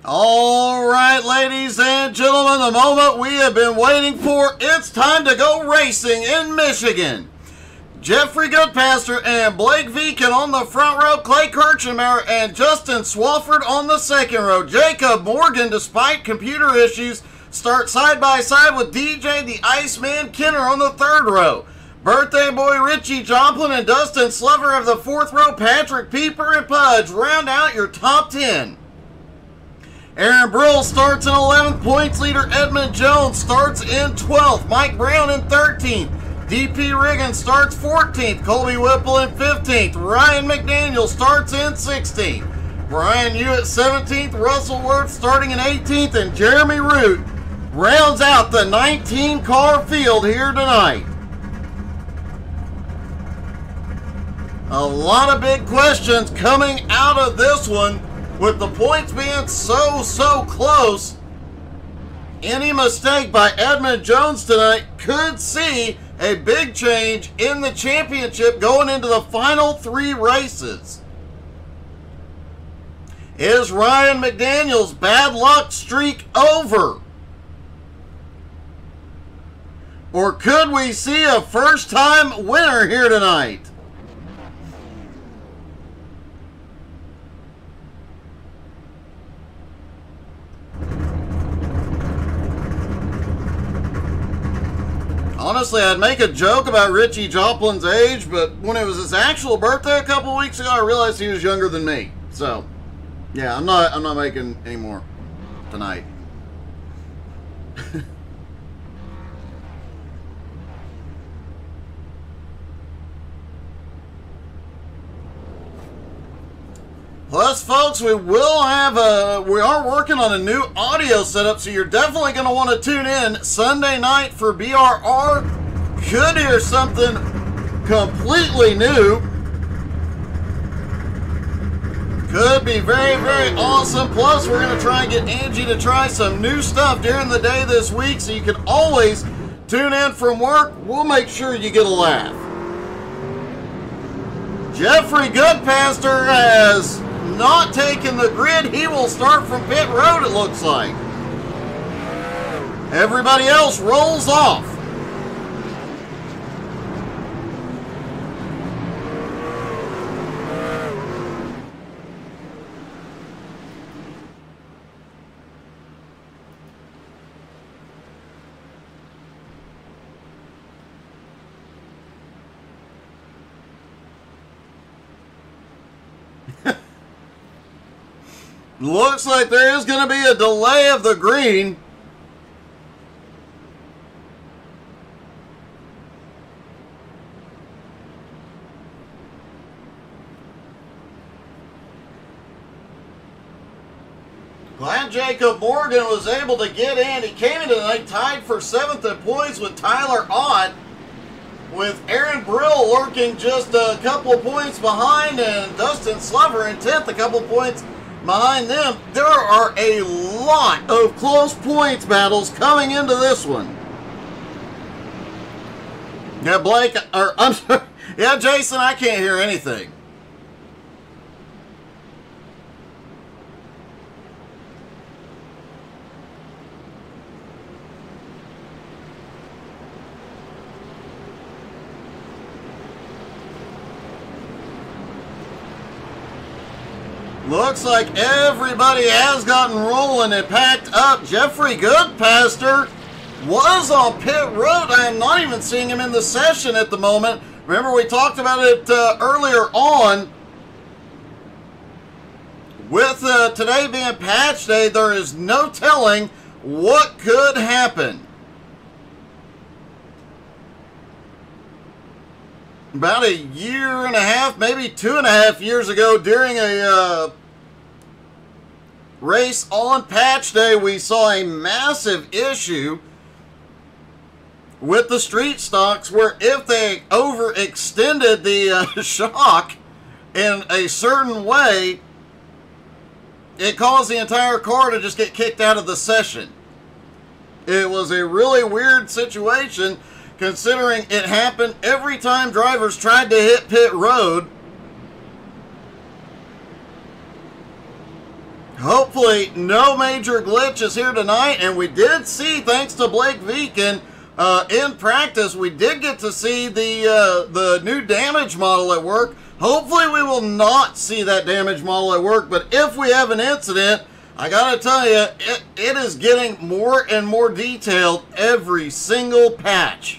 All right, ladies and gentlemen, the moment we have been waiting for. It's time to go racing in Michigan. Jeffrey Goodpaster and Blake Viken on the front row, Clay Kirchenmauer and Justin Swafford on the second row. Jacob Morgan, despite computer issues, starts side by side with DJ the Iceman Kenner on the third row. Birthday boy Richie Joplin and Dustin Slover of the fourth row. Patrick Pieper and Pudge round out your top 10. Aaron Brill starts in 11th. Points leader Edmund Jones starts in 12th. Mike Brown in 13th. DP Riggins starts 14th. Colby Whipple in 15th. Ryan McDaniel starts in 16th. Brian Hewitt 17th. Russell Worth starting in 18th. And Jeremy Root rounds out the 19-car field here tonight. A lot of big questions coming out of this one, with the points being so close. Any mistake by Edmund Jones tonight could see a big change in the championship going into the final 3 races. Is Ryan McDaniel's bad luck streak over? Or could we see a first-time winner here tonight? Honestly, I'd make a joke about Richie Joplin's age, but when it was his actual birthday a couple weeks ago, I realized he was younger than me. So, yeah, I'm not making any more tonight. Plus, folks, we are working on a new audio setup, so you're definitely going to want to tune in Sunday night for BRR. Could hear something completely new. Could be very awesome. Plus, we're going to try and get Angie to try some new stuff during the day this week, so you can always tune in from work. We'll make sure you get a laugh. Jeffrey Goodpaster has not taking the grid. He will start from pit road, it looks like. Everybody else rolls off. Looks like there is going to be a delay of the green. Glad Jacob Morgan was able to get in. He came into tonight tied for 7th in points with Tyler Ott, with Aaron Brill lurking just a couple of points behind, and Dustin Slover in 10th, a couple of points behind them. There are a lot of close points battles coming into this one. Yeah, Blake, or I'm sorry. Yeah, Jason, I can't hear anything. Looks like everybody has gotten rolling and packed up. Jeffrey Goodpaster was on pit road. I am not even seeing him in the session at the moment. Remember, we talked about it earlier on. With today being patch day, there is no telling what could happen. About a year and a half, maybe 2.5 years ago, during a race on patch day, we saw a massive issue with the street stocks where if they overextended the shock in a certain way, it caused the entire car to just get kicked out of the session. It was a really weird situation, considering it happened every time drivers tried to hit pit road. hopefully no major glitches here tonight. And we did see, thanks to Blake Veekin, in practice, we did get to see the new damage model at work. Hopefully we will not see that damage model at work, but if we have an incident, I gotta tell you, it is getting more and more detailed every single patch.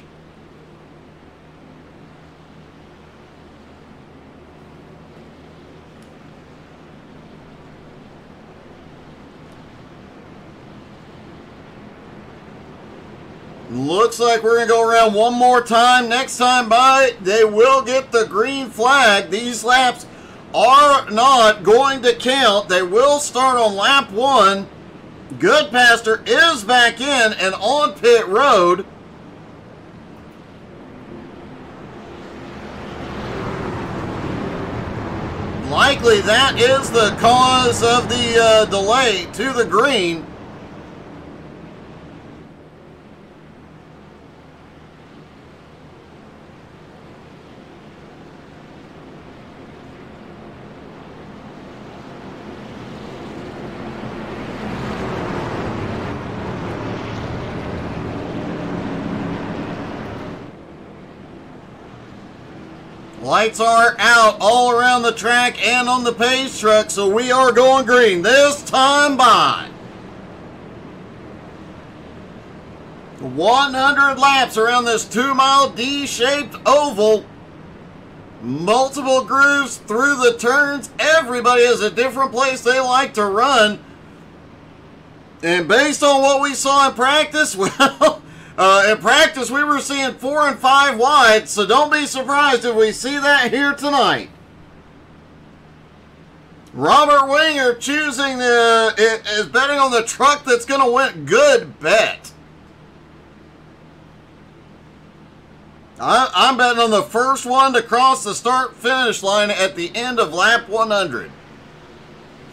Looks like we're going to go around one more time. Next time by, they will get the green flag. These laps are not going to count. They will start on lap 1. Goodpaster is back in and on pit road. Likely that is the cause of the delay to the green. Lights are out all around the track and on the pace truck, so we are going green this time by. 100 laps around this 2-mile D-shaped oval. Multiple grooves through the turns. Everybody has a different place they like to run. And based on what we saw in practice, well... in practice, we were seeing 4 and 5 wide, so don't be surprised if we see that here tonight. Robert Winger choosing is betting on the truck that's going to win. Good bet. I'm betting on the first one to cross the start-finish line at the end of lap 100.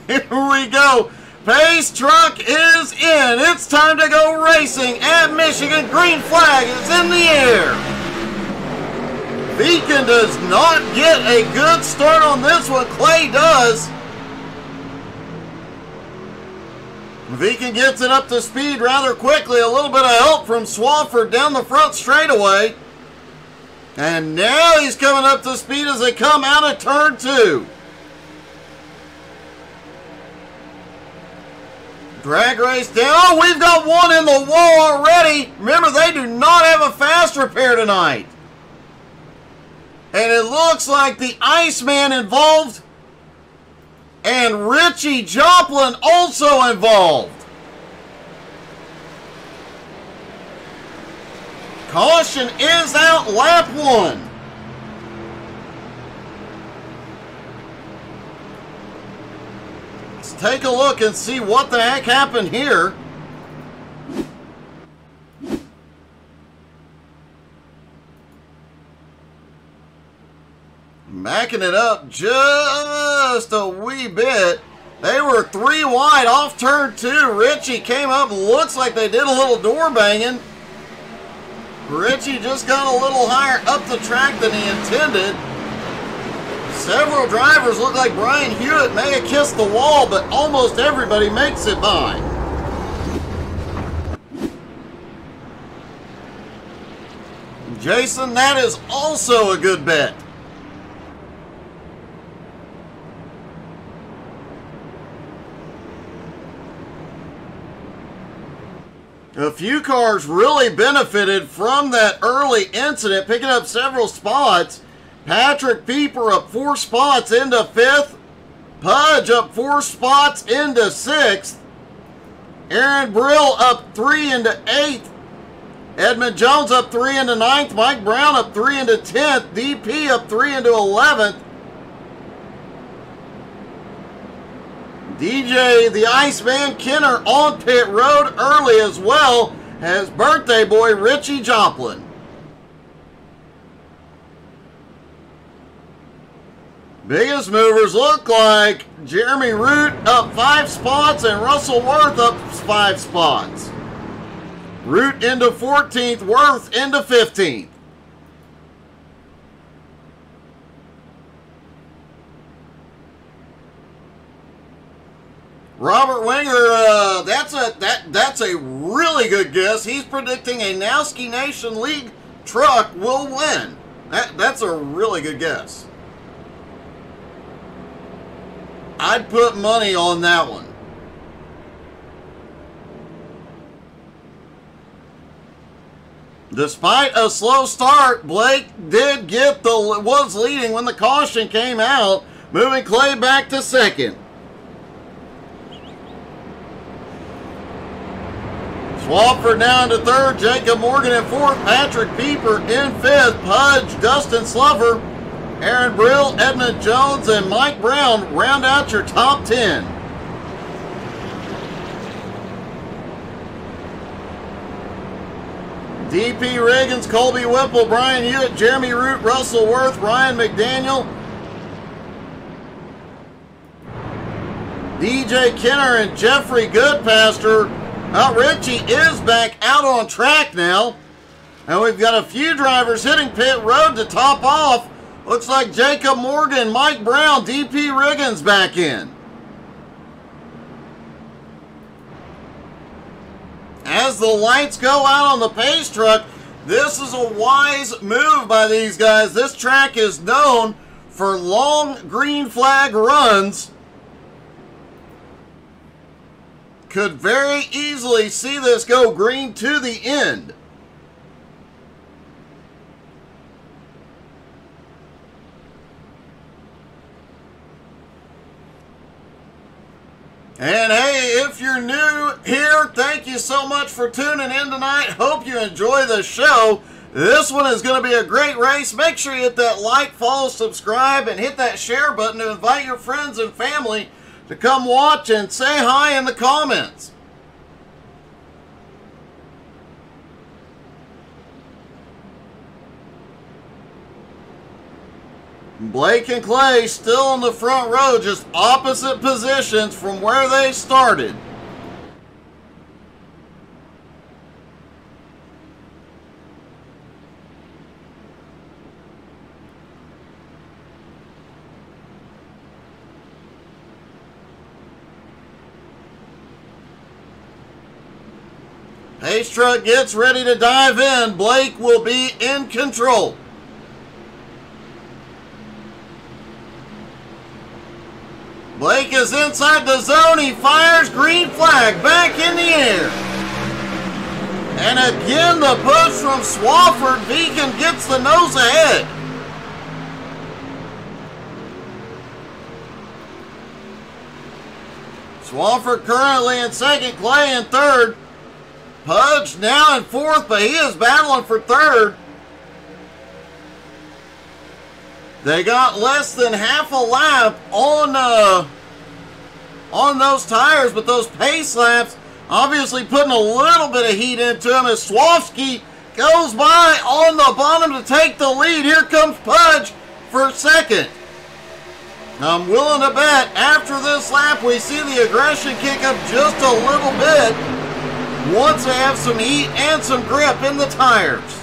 Here we go. Pace truck is in. It's time to go racing at Michigan. Green flag is in the air. Beacon does not get a good start on this one. Clay does. Beacon gets it up to speed rather quickly. A little bit of help from Swafford down the front straightaway. And now he's coming up to speed as they come out of turn 2. Drag race down. Oh, we've got one in the wall already. Remember, they do not have a fast repair tonight. And it looks like the Iceman involved. And Richie Joplin also involved. Caution is out lap 1. Take a look and see what the heck happened here. Backing it up just a wee bit. They were 3 wide off turn 2. Richie came up. Looks like they did a little door banging. Richie just got a little higher up the track than he intended. Several drivers look like Brian Hewitt may have kissed the wall, but almost everybody makes it by. Jason, that is also a good bet. A few cars really benefited from that early incident, picking up several spots. Patrick Pieper up 4 spots into 5th. Pudge up 4 spots into 6th. Aaron Brill up 3 into 8th. Edmund Jones up 3 into 9th. Mike Brown up 3 into 10th. DP up 3 into 11th. DJ the Iceman Kenner on pit road early as well as birthday boy Richie Joplin. Biggest movers look like Jeremy Root up 5 spots and Russell Worth up 5 spots. Root into 14th, Worth into 15th. Robert Winger, that's a really good guess. He's predicting a Nowski Nation League truck will win. That's a really good guess. I'd put money on that one. Despite a slow start, Blake was leading when the caution came out, moving Clay back to second. Swafford now into third, Jacob Morgan in fourth, Patrick Pieper in fifth, Pudge, Dustin Slover, Aaron Brill, Edmund Jones, and Mike Brown round out your top 10. DP Riggins, Colby Whipple, Brian Hewitt, Jeremy Root, Russell Worth, Ryan McDaniel, DJ Kenner, and Jeffrey Goodpaster. Richie is back out on track now. And we've got a few drivers hitting pit road to top off. Looks like Jacob Morgan, Mike Brown, DP Riggins back in. As the lights go out on the pace truck, this is a wise move by these guys. This track is known for long green flag runs. Could very easily see this go green to the end. And hey, if you're new here, thank you so much for tuning in tonight. Hope you enjoy the show. This one is going to be a great race. Make sure you hit that like, follow, subscribe, and hit that share button to invite your friends and family to come watch and say hi in the comments. Blake and Clay still in the front row, just opposite positions from where they started. Pace truck gets ready to dive in. Blake will be in control. Blake is inside the zone. He fires, green flag back in the air. And again, the push from Swafford. Beacon gets the nose ahead. Swafford currently in second, Clay in third. Pudge now in fourth, but he is battling for third. They got less than half a lap on those tires, but those pace laps obviously putting a little bit of heat into them as Swafsky goes by on the bottom to take the lead. Here comes Pudge for second. I'm willing to bet after this lap we see the aggression kick up just a little bit once they have some heat and some grip in the tires.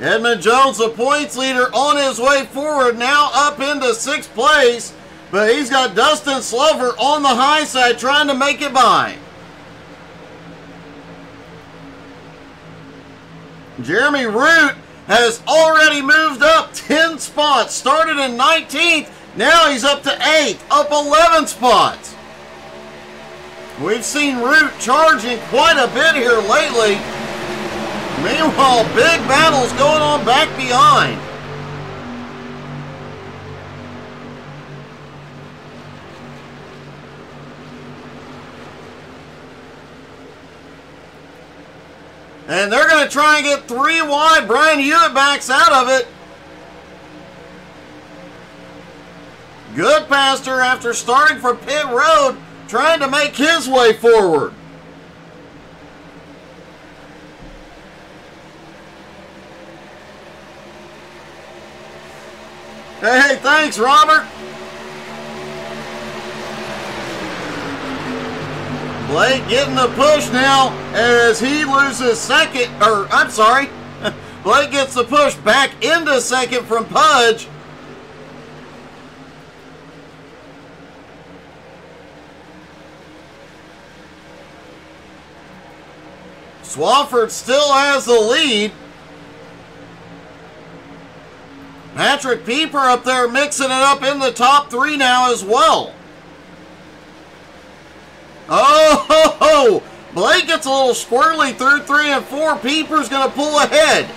Edmund Jones, the points leader, on his way forward, now up into sixth place, but he's got Dustin Slover on the high side trying to make it by. Jeremy Root has already moved up 10 spots, started in 19th, now he's up to 8th, up 11 spots. We've seen Root charging quite a bit here lately. Meanwhile, big battles going on back behind. And they're going to try and get 3 wide. Brian Hewitt backs out of it. Goodpaster, after starting from pit road, trying to make his way forward. Hey, thanks, Robert. Blake getting the push now as he loses second, Blake Blake gets the push back into second from Pudge. Swafford still has the lead. Patrick Pieper up there mixing it up in the top three now as well. Oh, ho, ho. Blake gets a little squirrely through 3 and 4. Pieper's going to pull ahead.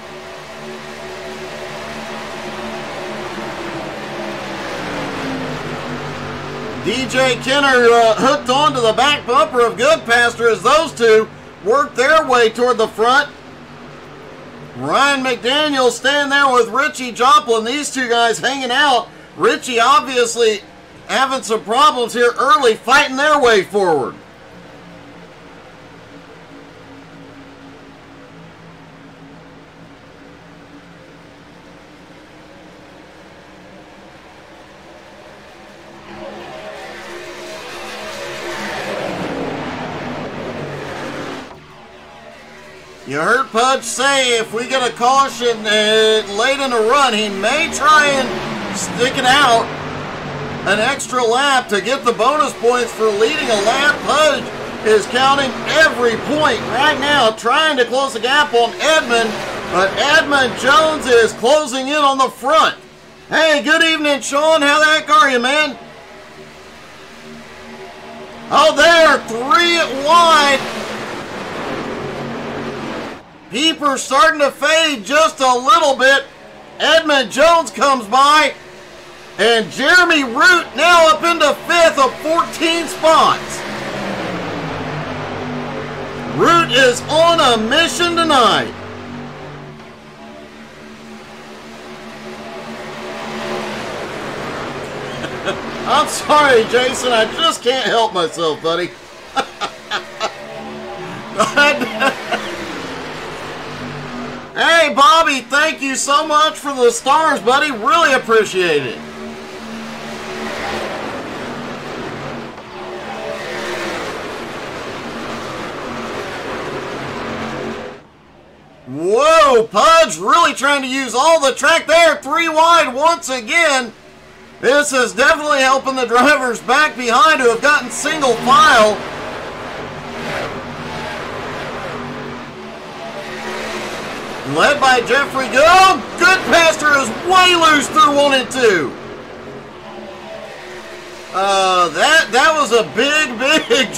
DJ Kenner hooked onto the back bumper of Goodpaster as those two work their way toward the front. Ryan McDaniel staying there with Richie Joplin. These two guys hanging out. Richie obviously having some problems here early, fighting their way forward. You heard Pudge say if we get a caution late in the run, he may try and stick it out an extra lap to get the bonus points for leading a lap. Pudge is counting every point right now, trying to close the gap on Edmund, but Edmund Jones is closing in on the front. Hey, good evening, Sean. How the heck are you, man? Oh, there, 3 wide. Pieper starting to fade just a little bit. Edmund Jones comes by. And Jeremy Root now up into 5th of 14 spots. Root is on a mission tonight. I'm sorry, Jason. I just can't help myself, buddy. Hey, Bobby, thank you so much for the stars, buddy. Really appreciate it. Whoa, Pudge really trying to use all the track there. 3 wide once again. This is definitely helping the drivers back behind who have gotten single file. Led by Jeffrey Good. Oh, Goodpaster is way loose through 1 and 2. That was a big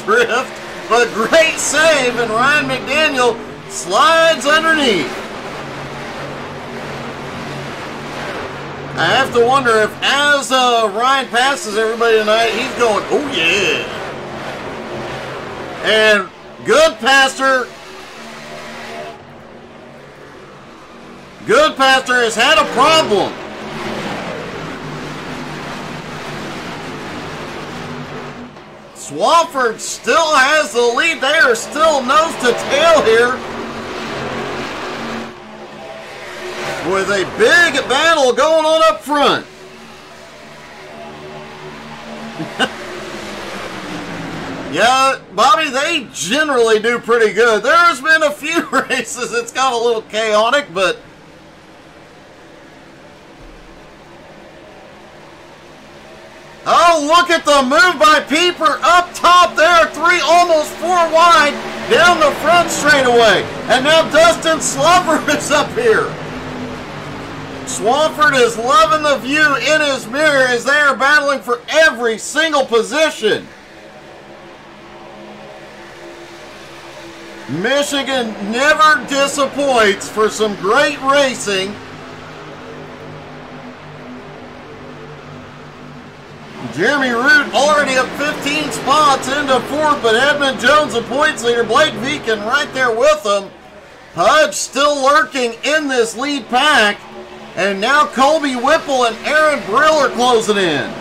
drift, but great save, and Ryan McDaniel slides underneath. I have to wonder if as Ryan passes everybody tonight, he's going, oh yeah. And Goodpaster has had a problem. Swafford still has the lead. They are still nose to tail here, with a big battle going on up front. Yeah, Bobby, they generally do pretty good. There's been a few races it's got a little chaotic, but oh, look at the move by Pieper up top there. 3, almost 4 wide down the front straightaway. And now Dustin Slover is up here. Swafford is loving the view in his mirror as they are battling for every single position. Michigan never disappoints for some great racing. Jeremy Root already up 15 spots into 4th, but Edmund Jones, the points leader. Blake Beacon right there with him. Pudge still lurking in this lead pack. And now Colby Whipple and Aaron Brill are closing in.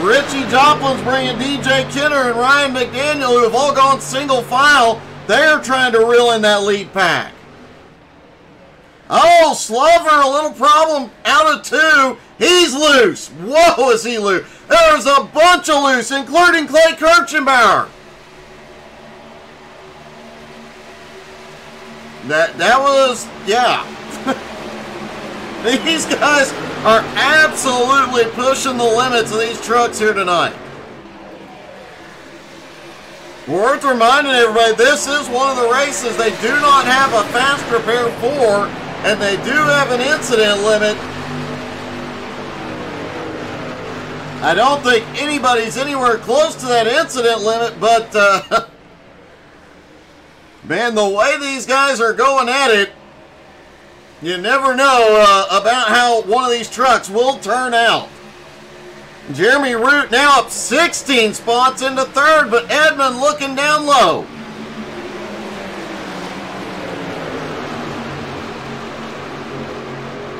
Richie Joplin's bringing DJ Kenner and Ryan McDaniel, who have all gone single file. They're trying to reel in that lead pack. Oh, Slover, a little problem out of 2. He's loose. Whoa, is he loose. There's a bunch of loose, including Clay Kirchenbauer. That was, yeah. These guys are absolutely pushing the limits of these trucks here tonight. Worth reminding everybody, this is one of the races they do not have a fast repair for, and they do have an incident limit. I don't think anybody's anywhere close to that incident limit, but man, the way these guys are going at it, you never know about how one of these trucks will turn out. Jeremy Root now up 16 spots into third, but Edmund looking down low.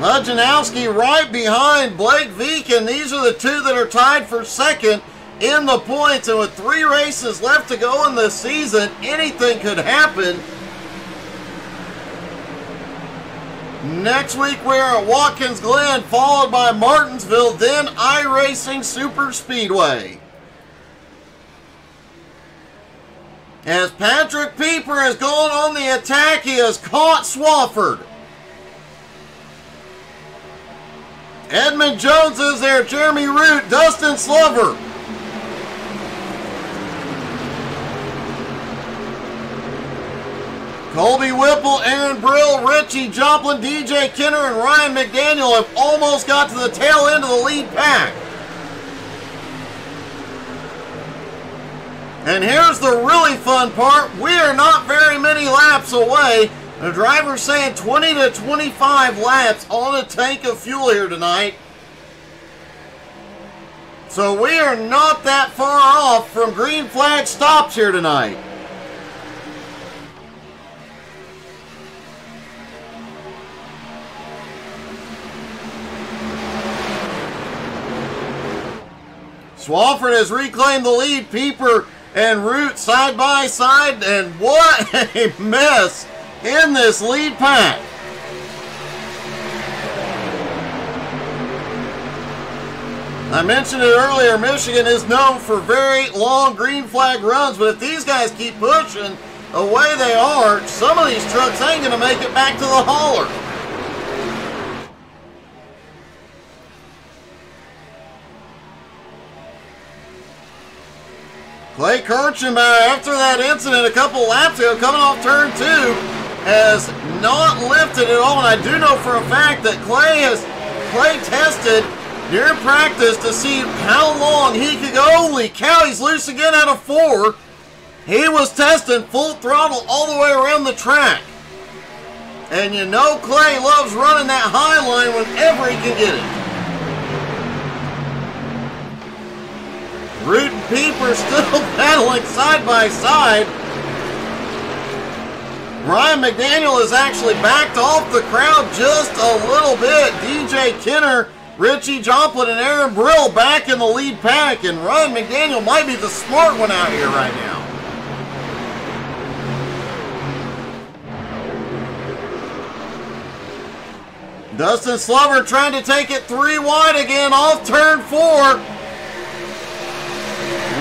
Nowski right behind Blake Veekin. These are the two that are tied for second in the points, and with 3 races left to go in the season, anything could happen. Next week we're at Watkins Glen, followed by Martinsville, then iRacing Super Speedway. As Patrick Pieper has gone on the attack, he has caught Swafford. Edmund Jones is there, Jeremy Root, Dustin Slover. Colby Whipple, Aaron Brill, Richie Joplin, DJ Kenner, and Ryan McDaniel have almost got to the tail end of the lead pack. And here's the really fun part. We are not very many laps away. The driver's saying 20 to 25 laps on a tank of fuel here tonight. So we are not that far off from green flag stops here tonight. Swafford has reclaimed the lead. Pieper and Root side by side, and what a mess in this lead pack. I mentioned it earlier, Michigan is known for very long green flag runs, but if these guys keep pushing the way they are, some of these trucks ain't going to make it back to the hauler. Clay Kirchenbauer, after that incident a couple laps ago, coming off turn 2, has not lifted at all. And I do know for a fact that Clay tested during practice to see how long he could go. Holy cow, he's loose again out of 4. He was testing full throttle all the way around the track. And you know Clay loves running that high line whenever he can get it. Root and Pieper still battling side by side. Ryan McDaniel has actually backed off the crowd just a little bit. DJ Kenner, Richie Joplin, and Aaron Brill back in the lead pack, and Ryan McDaniel might be the smart one out here right now. Dustin Slover trying to take it 3 wide again off turn 4.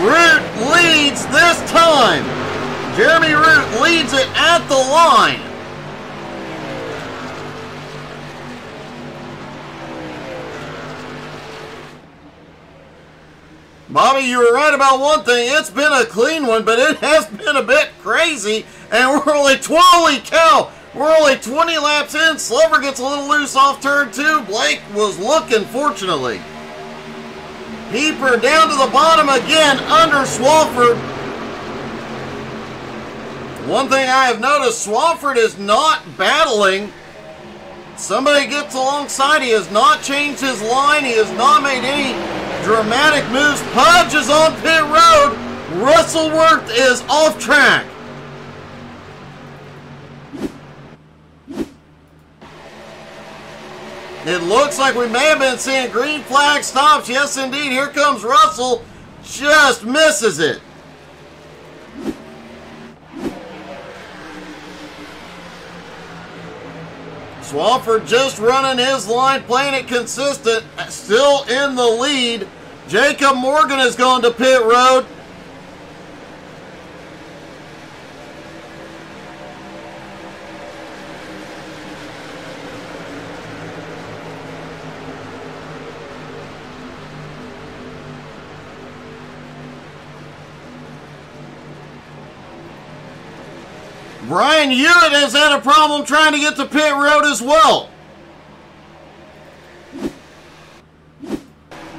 Root leads this time. Jeremy Root leads it at the line. Bobby, you were right about one thing. It's been a clean one, but it has been a bit crazy. And we're only, holy cow, we're only 20 laps in. Slover gets a little loose off turn 2. Blake was looking, fortunately. Pieper down to the bottom again under Swafford. One thing I have noticed, Swafford is not battling. Somebody gets alongside. He has not changed his line. He has not made any dramatic moves. Pudge is on pit road. Russellworth is off track. It looks like we may have been seeing green flag stops. Yes, indeed. Here comes Russell. Just misses it. Swafford just running his line, playing it consistent. Still in the lead. Jacob Morgan has gone to pit road. Brian Hewitt has had a problem trying to get to pit road as well.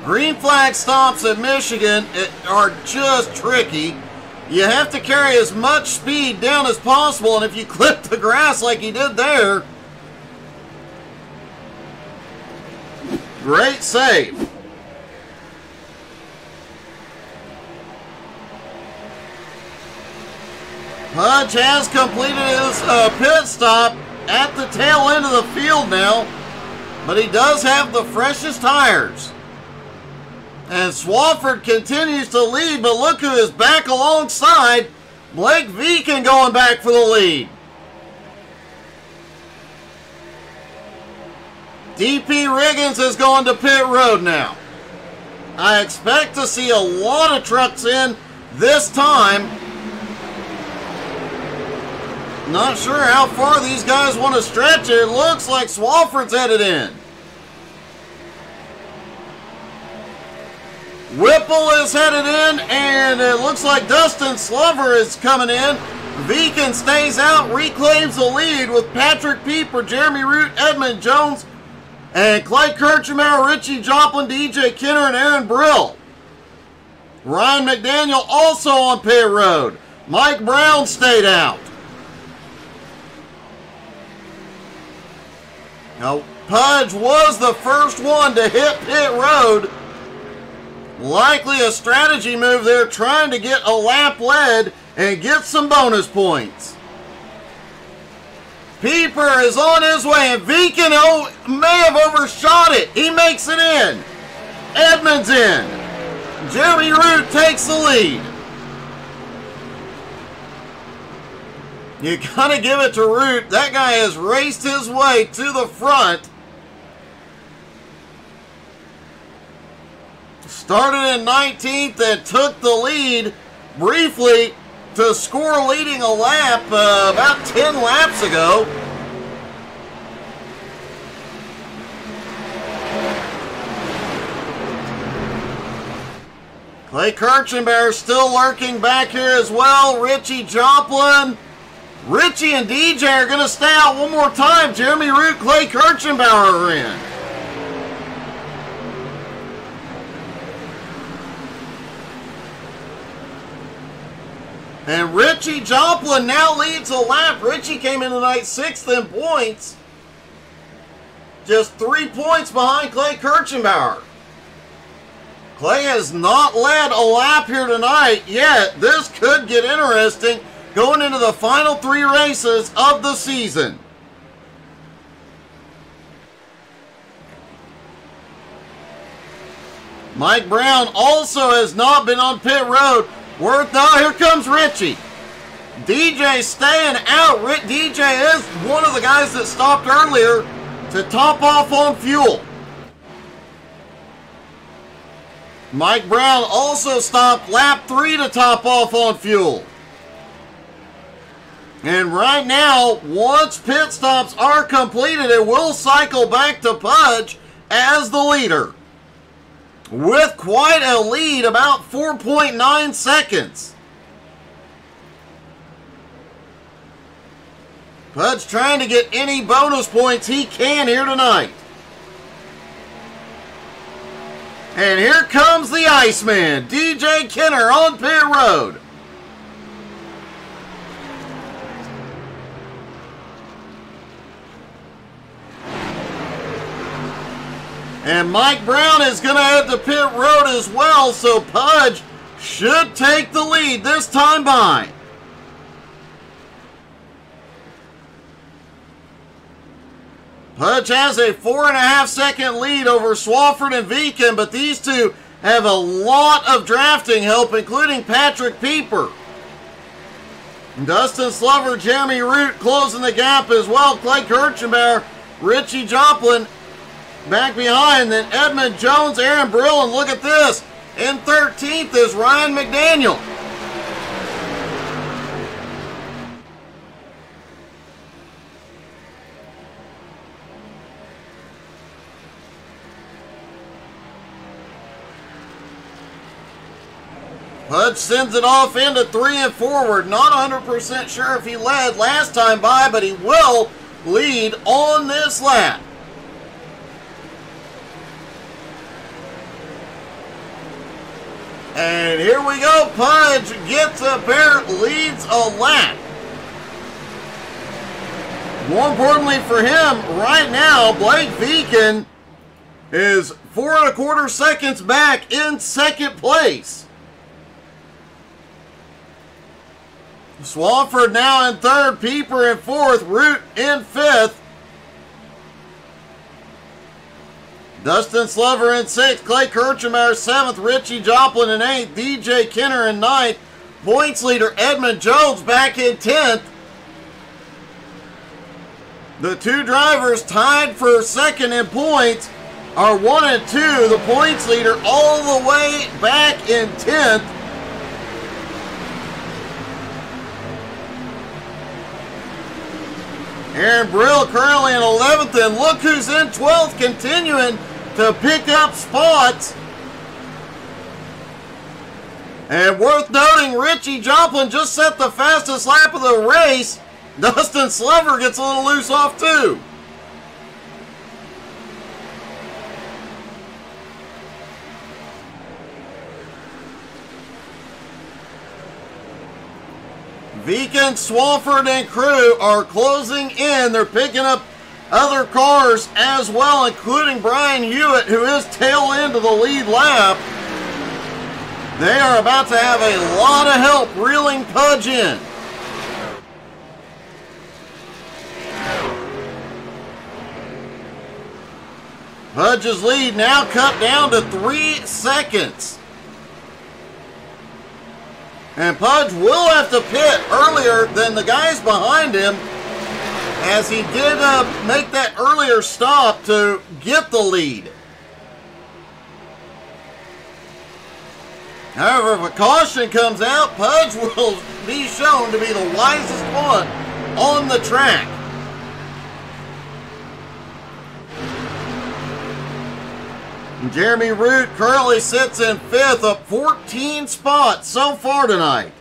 Green flag stops at Michigan are just tricky. You have to carry as much speed down as possible, and if you clip the grass like he did there, great save. Pudge has completed his pit stop at the tail end of the field now, but he does have the freshest tires. And Swafford continues to lead, but look who is back alongside. Blake Viken going back for the lead. DP Riggins has gone to pit road now. I expect to see a lot of trucks in this time. Not sure how far these guys want to stretch it. It looks like Swafford's headed in. Whipple is headed in, and it looks like Dustin Slover is coming in. Viken stays out, reclaims the lead with Patrick Pieper, Jeremy Root, Edmund Jones, and Clay Kirchenbauer, Richie Joplin, DJ Kenner, and Aaron Brill. Ryan McDaniel also on pit road. Mike Brown stayed out. Now, Pudge was the first one to hit pit road. Likely a strategy move there, trying to get a lap led and get some bonus points. Pieper is on his way, and Viken may have overshot it. He makes it in. Edmonds in. Jeremy Root takes the lead. You gotta give it to Root. That guy has raced his way to the front. Started in 19th and took the lead briefly to score leading a lap about 10 laps ago. Clay Kirchenbauer still lurking back here as well. Richie Joplin. Richie and DJ are going to stay out one more time. Jeremy Root, Clay Kirchenbauer are in. And Richie Joplin now leads a lap. Richie came in tonight 6th in points. Just 3 points behind Clay Kirchenbauer. Clay has not led a lap here tonight yet. This could get interesting going into the final 3 races of the season. Mike Brown also has not been on pit road. Here comes Richie. DJ staying out. DJ is one of the guys that stopped earlier to top off on fuel. Mike Brown also stopped lap 3 to top off on fuel. And right now, once pit stops are completed, it will cycle back to Pudge as the leader, with quite a lead, about 4.9 seconds. Pudge trying to get any bonus points he can here tonight. And here comes the Iceman, DJ Kenner on pit road. And Mike Brown is going to head to pit road as well, so Pudge should take the lead this time by. Pudge has a 4.5 second lead over Swafford and Viken, but these two have a lot of drafting help, including Patrick Pieper. Dustin Slover, Jeremy Root closing the gap as well. Clay Kirchenbauer, Richie Joplin back behind, then Edmund Jones, Aaron Brill, and look at this. In 13th is Ryan McDaniel. Pudge sends it off into 3 and forward. Not 100% sure if he led last time by, but he will lead on this lap. And here we go. Pudge gets a pair, leads a lap. More importantly for him, right now, Blake Beacon is 4 1/4 seconds back in second place. Swafford now in third, Pieper in fourth, Root in fifth. Dustin Slover in sixth, Clay Kirchenmeyer seventh, Richie Joplin in eighth, DJ Kenner in ninth, points leader Edmund Jones back in 10th. The two drivers tied for second in points are 1 and 2. The points leader all the way back in 10th. Aaron Brill currently in 11th, and look who's in 12th, continuing to pick up spots. And worth noting, Richie Joplin just set the fastest lap of the race. Dustin Slover gets a little loose off too. Beacon, Swafford, and crew are closing in. They're picking up other cars as well, including Brian Hewitt, who is tail end of the lead lap. They are about to have a lot of help reeling Pudge in. Pudge's lead now cut down to 3 seconds. And Pudge will have to pit earlier than the guys behind him, as he did make that earlier stop to get the lead. However, if a caution comes out, Pudge will be shown to be the wisest one on the track. Jeremy Root currently sits in 5th, up 14 spots so far tonight.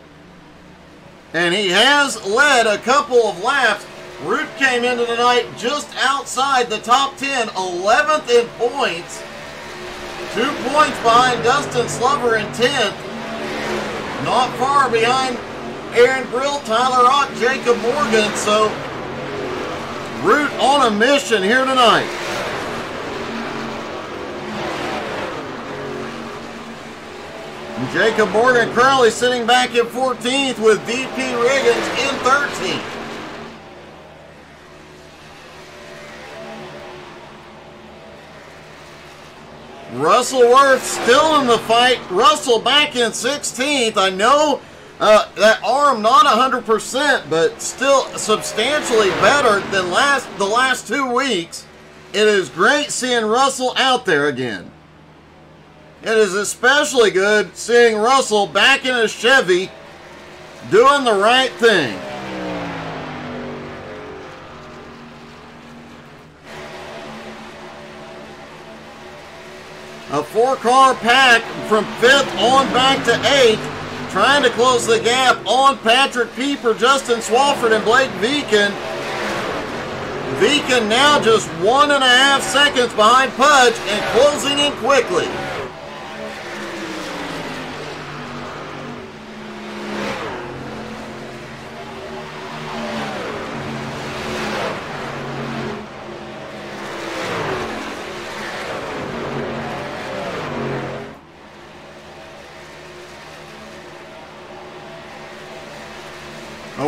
And he has led a couple of laps. Root came into tonight just outside the top 10, 11th in points. 2 points behind Dustin Slover in 10th. Not far behind Aaron Brill, Tyler Rock, Jacob Morgan. So Root on a mission here tonight. Jacob Morgan currently sitting back in 14th with DP Riggins in 13th. Russell Worth still in the fight. Russell back in 16th. I know that arm not 100%, but still substantially better than the last 2 weeks. It is great seeing Russell out there again. It is especially good seeing Russell back in a Chevy doing the right thing. A 4-car pack from 5th on back to 8th, trying to close the gap on Patrick Pieper, Justin Swafford, and Blake Beacon. Beacon now just 1.5 seconds behind Pudge and closing in quickly.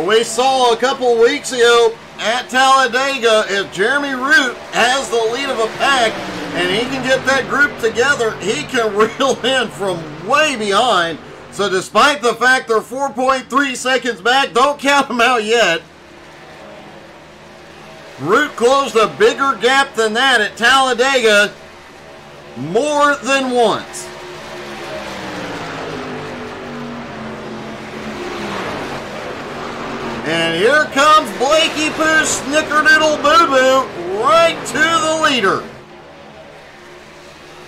We saw a couple weeks ago at Talladega, if Jeremy Root has the lead of a pack and he can get that group together, he can reel in from way behind. So despite the fact they're 4.3 seconds back, don't count them out yet. Root closed a bigger gap than that at Talladega more than once. And here comes Blakey Pooh Snickerdoodle Boo Boo right to the leader.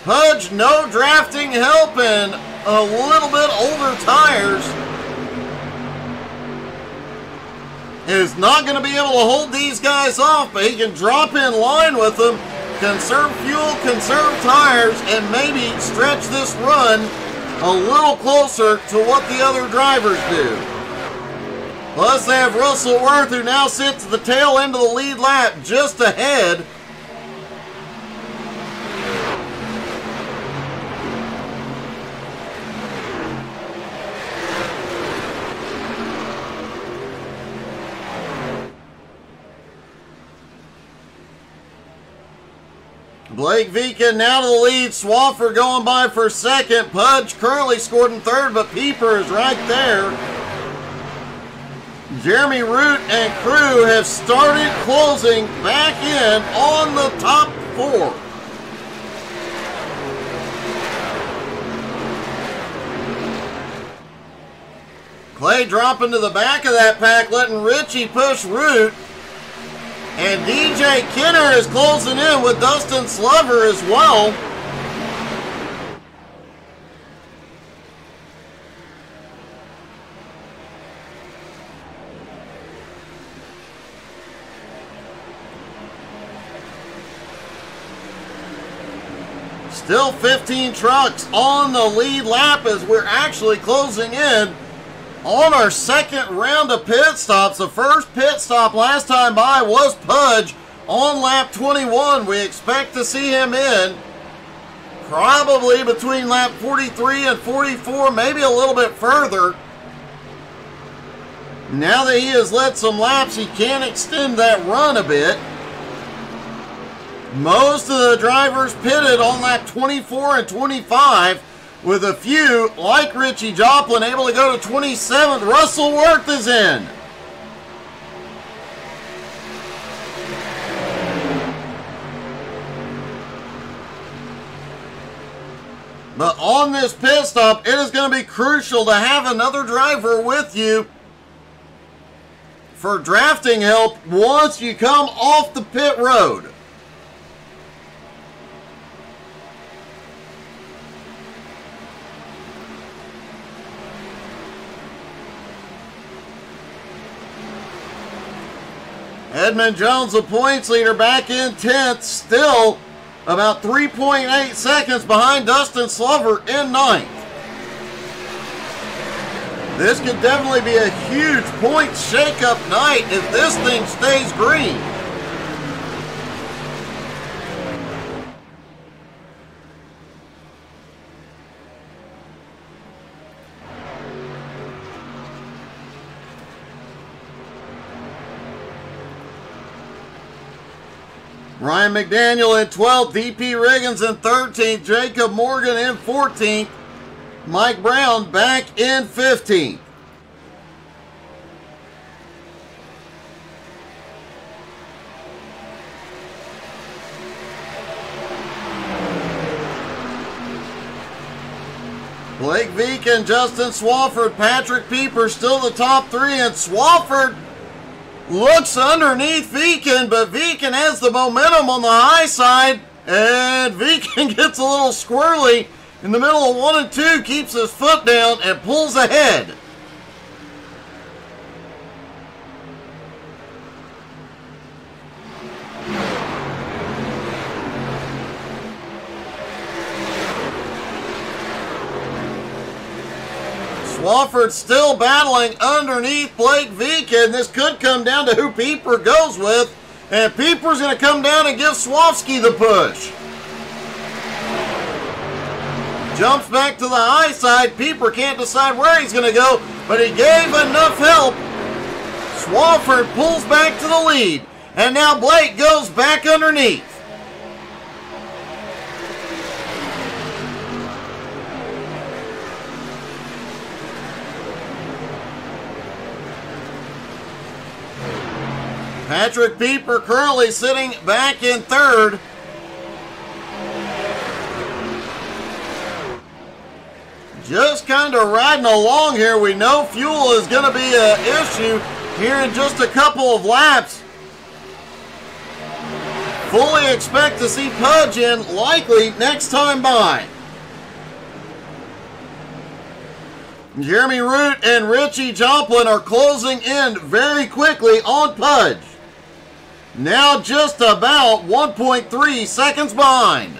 Pudge, no drafting help and a little bit older tires, is not going to be able to hold these guys off, but he can drop in line with them, conserve fuel, conserve tires, and maybe stretch this run a little closer to what the other drivers do. Plus, they have Russell Worth, who now sits at the tail end of the lead lap, just ahead. Blake Viken now to the lead. Swafford going by for second. Pudge currently scored in third, but Pieper is right there. Jeremy Root and crew have started closing back in on the top four. Clay dropping to the back of that pack, letting Richie push Root. And DJ Kenner is closing in with Dustin Slover as well. Still 15 trucks on the lead lap as we're actually closing in on our second round of pit stops. The first pit stop last time by was Pudge on lap 21. We expect to see him in probably between lap 43 and 44, maybe a little bit further. Now that he has led some laps, he can extend that run a bit. Most of the drivers pitted on lap 24 and 25, with a few, like Richie Joplin, able to go to 27th. Russell Worth is in. But on this pit stop, it is going to be crucial to have another driver with you for drafting help once you come off the pit road. Edmund Jones, the points leader, back in 10th, still about 3.8 seconds behind Dustin Slover in 9th. This could definitely be a huge points shake-up night if this thing stays green. Ryan McDaniel in 12th, DP Riggins in 13th, Jacob Morgan in 14th, Mike Brown back in 15th. Blake Viken, Justin Swafford, Patrick Pieper still the top three, and Swafford looks underneath Viken, but Viken has the momentum on the high side, and Viken gets a little squirrely in the middle of 1 and 2, keeps his foot down, and pulls ahead. Swafford still battling underneath Blake Viken. This could come down to who Pieper goes with, and Pieper's going to come down and give Swofsky the push. Jumps back to the high side. Pieper can't decide where he's going to go, but he gave enough help. Swafford pulls back to the lead, and now Blake goes back underneath. Patrick Pieper currently sitting back in third. Just kind of riding along here. We know fuel is going to be an issue here in just a couple of laps fully expect to see Pudge in likely next time by. Jeremy Root and Richie Joplin are closing in very quickly on Pudge. Now just about 1.3 seconds behind.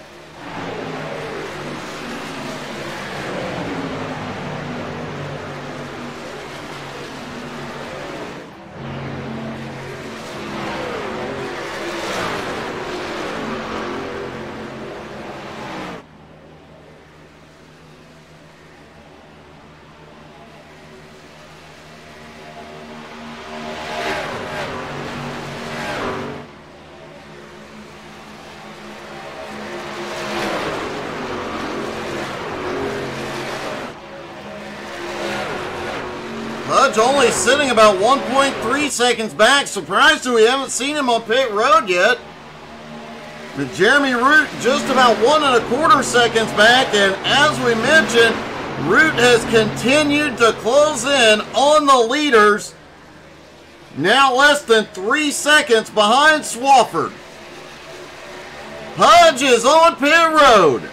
Pudge only sitting about 1.3 seconds back. Surprised that we haven't seen him on pit road yet. But Jeremy Root just about 1.25 seconds back. And as we mentioned, Root has continued to close in on the leaders. Now less than 3 seconds behind Swafford. Pudge is on pit road.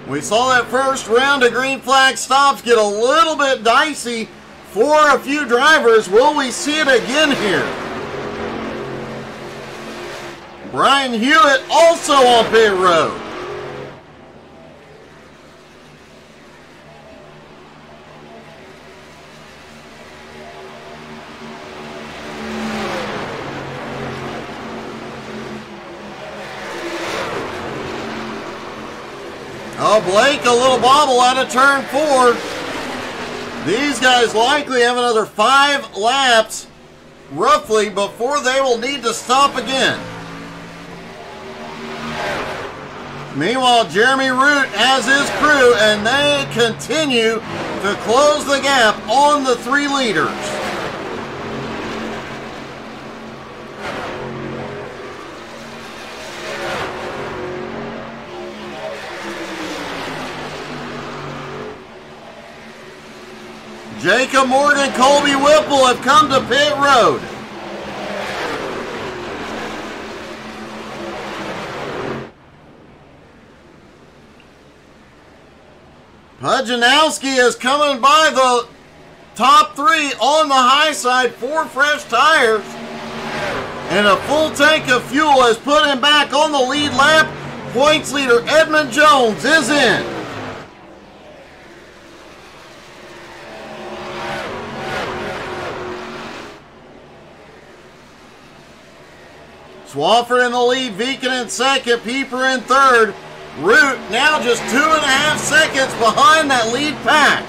We saw that first round of green flag stops get a little bit dicey for a few drivers. Will we see it again here? Brian Hewitt also on pit road. Oh, Blake, a little bobble out of turn 4. These guys likely have another 5 laps, roughly, before they will need to stop again. Meanwhile, Jeremy Root has his crew, and they continue to close the gap on the 3 leaders. Jacob Morgan, Colby Whipple have come to pit road. Pudge and Nowski is coming by the top 3 on the high side. 4 fresh tires and a full tank of fuel has put him back on the lead lap. Points leader Edmund Jones is in. Swafford in the lead, Viken in second, Pieper in third. Root now just 2.5 seconds behind that lead pack.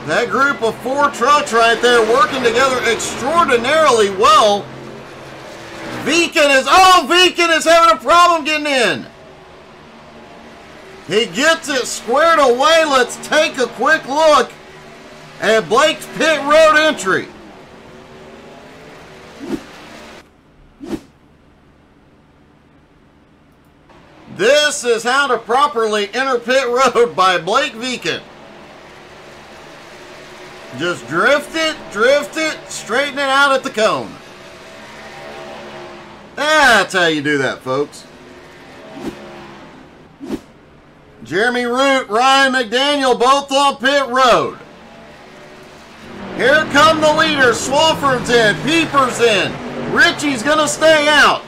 That group of 4 trucks right there working together extraordinarily well. Viken is having a problem getting in. He gets it squared away. Let's take a quick look at Blake's pit road entry. This is how to properly enter pit road by Blake Viken. Just drift it, straighten it out at the cone. That's how you do that, folks. Jeremy Root, Ryan McDaniel, both on pit road. Here come the leaders. Swafford's in, Pieper's in. Richie's gonna stay out.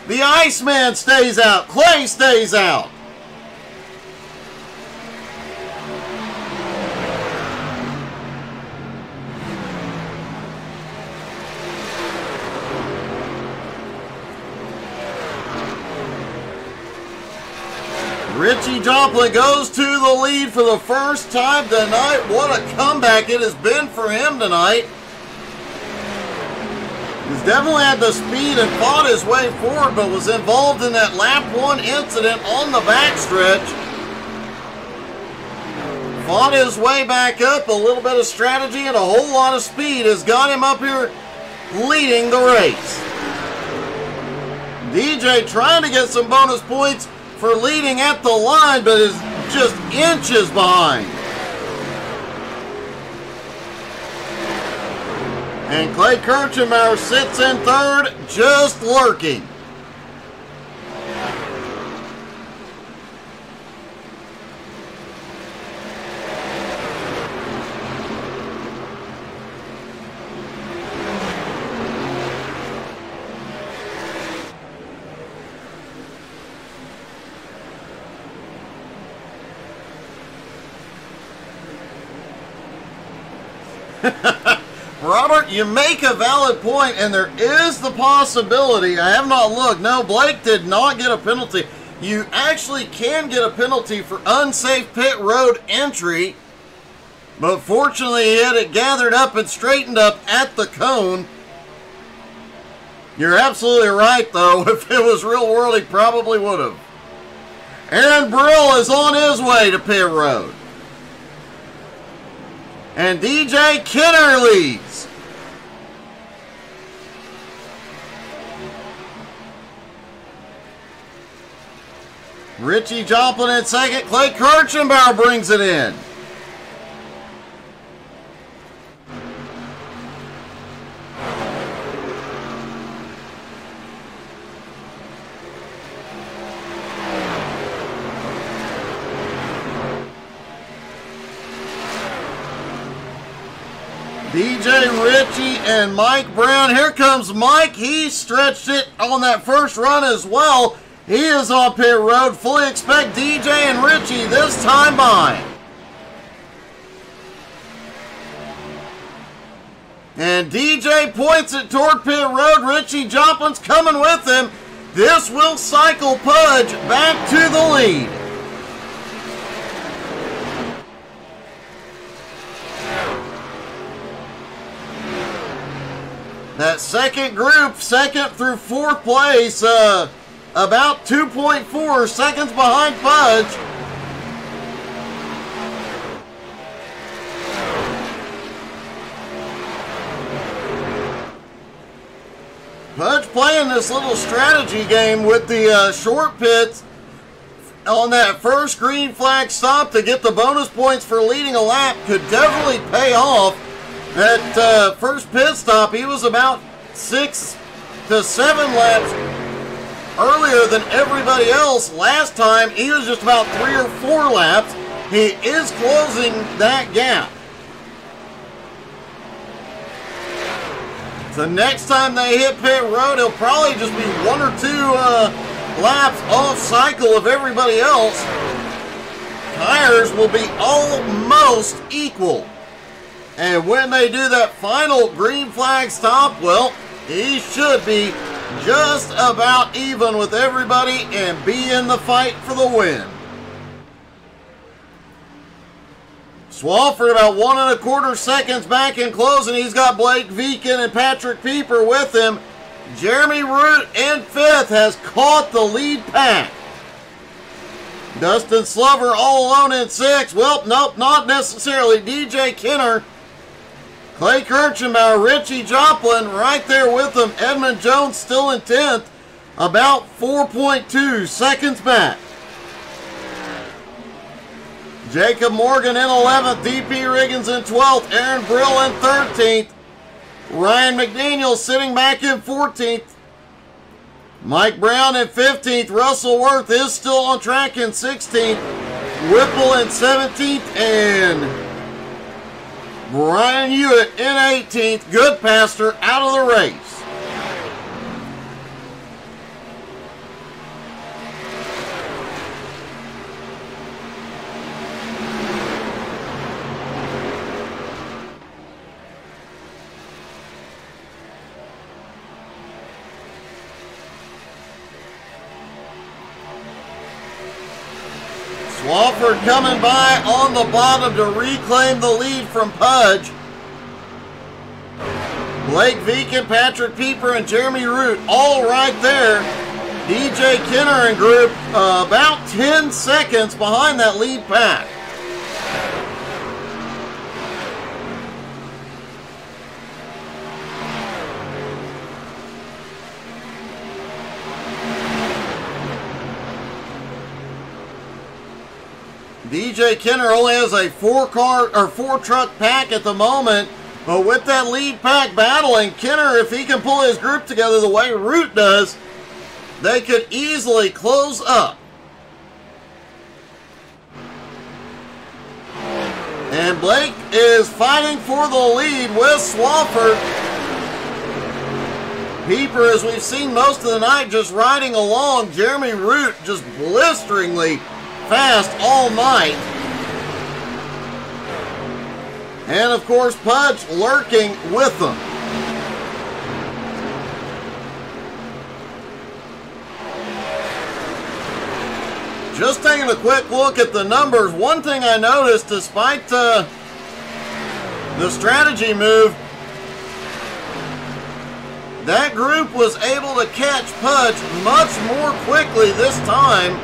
The Iceman stays out. Clay stays out. Richie Joplin goes to the lead for the first time tonight. What a comeback it has been for him tonight. He's definitely had the speed and fought his way forward, but was involved in that lap 1 incident on the backstretch. Fought his way back up. A little bit of strategy and a whole lot of speed has got him up here leading the race. DJ trying to get some bonus points for leading at the line, but is just inches behind. And Clay Kirchenbauer sits in third, just lurking. Robert, you make a valid point, and there is the possibility. I have not looked. No, Blake did not get a penalty. You actually can get a penalty for unsafe pit road entry, but fortunately he had it gathered up and straightened up at the cone. You're absolutely right, though. If it was real world, he probably would have. Aaron Brill is on his way to pit road. And DJ Kenner leads. Richie Joplin in second. Clay Kirchenbauer brings it in. DJ Ritchie and Mike Brown. Here comes Mike. He stretched it on that first run as well. He is on pit road. Fully expect DJ and Ritchie this time by. And DJ points it toward pit road. Richie Joplin's coming with him. This will cycle Pudge back to the lead. That second group, second through fourth place, about 2.4 seconds behind Pudge. Pudge playing this little strategy game with the short pits on that first green flag stop to get the bonus points for leading a lap could definitely pay off. That first pit stop, he was about 6 to 7 laps earlier than everybody else. Last time, he was just about 3 or 4 laps. He is closing that gap. So next time they hit pit road, he'll probably just be 1 or 2 laps off cycle of everybody else. Tires will be almost equal. And when they do that final green flag stop, well, he should be just about even with everybody and be in the fight for the win. Swafford about 1 1/4 seconds back in closing. He's got Blake Viken and Patrick Pieper with him. Jeremy Root in 5th has caught the lead pack. Dustin Slover all alone in 6th. Well, nope, not necessarily. DJ Kenner, Clay Kirchenbauer, Richie Joplin right there with them. Edmund Jones still in 10th, about 4.2 seconds back. Jacob Morgan in 11th, DP Riggins in 12th, Aaron Brill in 13th, Ryan McDaniel sitting back in 14th, Mike Brown in 15th, Russell Worth is still on track in 16th, Whipple in 17th, and Brian Hewitt in 18th. Goodpaster out of the race. Swafford coming by on the bottom to reclaim the lead from Pudge. Blake Viken, Patrick Pieper, and Jeremy Root all right there. DJ Kenner and group about 10 seconds behind that lead pack. DJ Kenner only has a 4 truck pack at the moment. But with that lead pack battling, Kenner, if he can pull his group together the way Root does, they could easily close up. And Blake is fighting for the lead with Swafford. Pieper, as we've seen most of the night, just riding along. Jeremy Root just blisteringly fast all night. And of course, Pudge lurking with them. Just taking a quick look at the numbers, one thing I noticed, despite the strategy move, that group was able to catch Pudge much more quickly this time.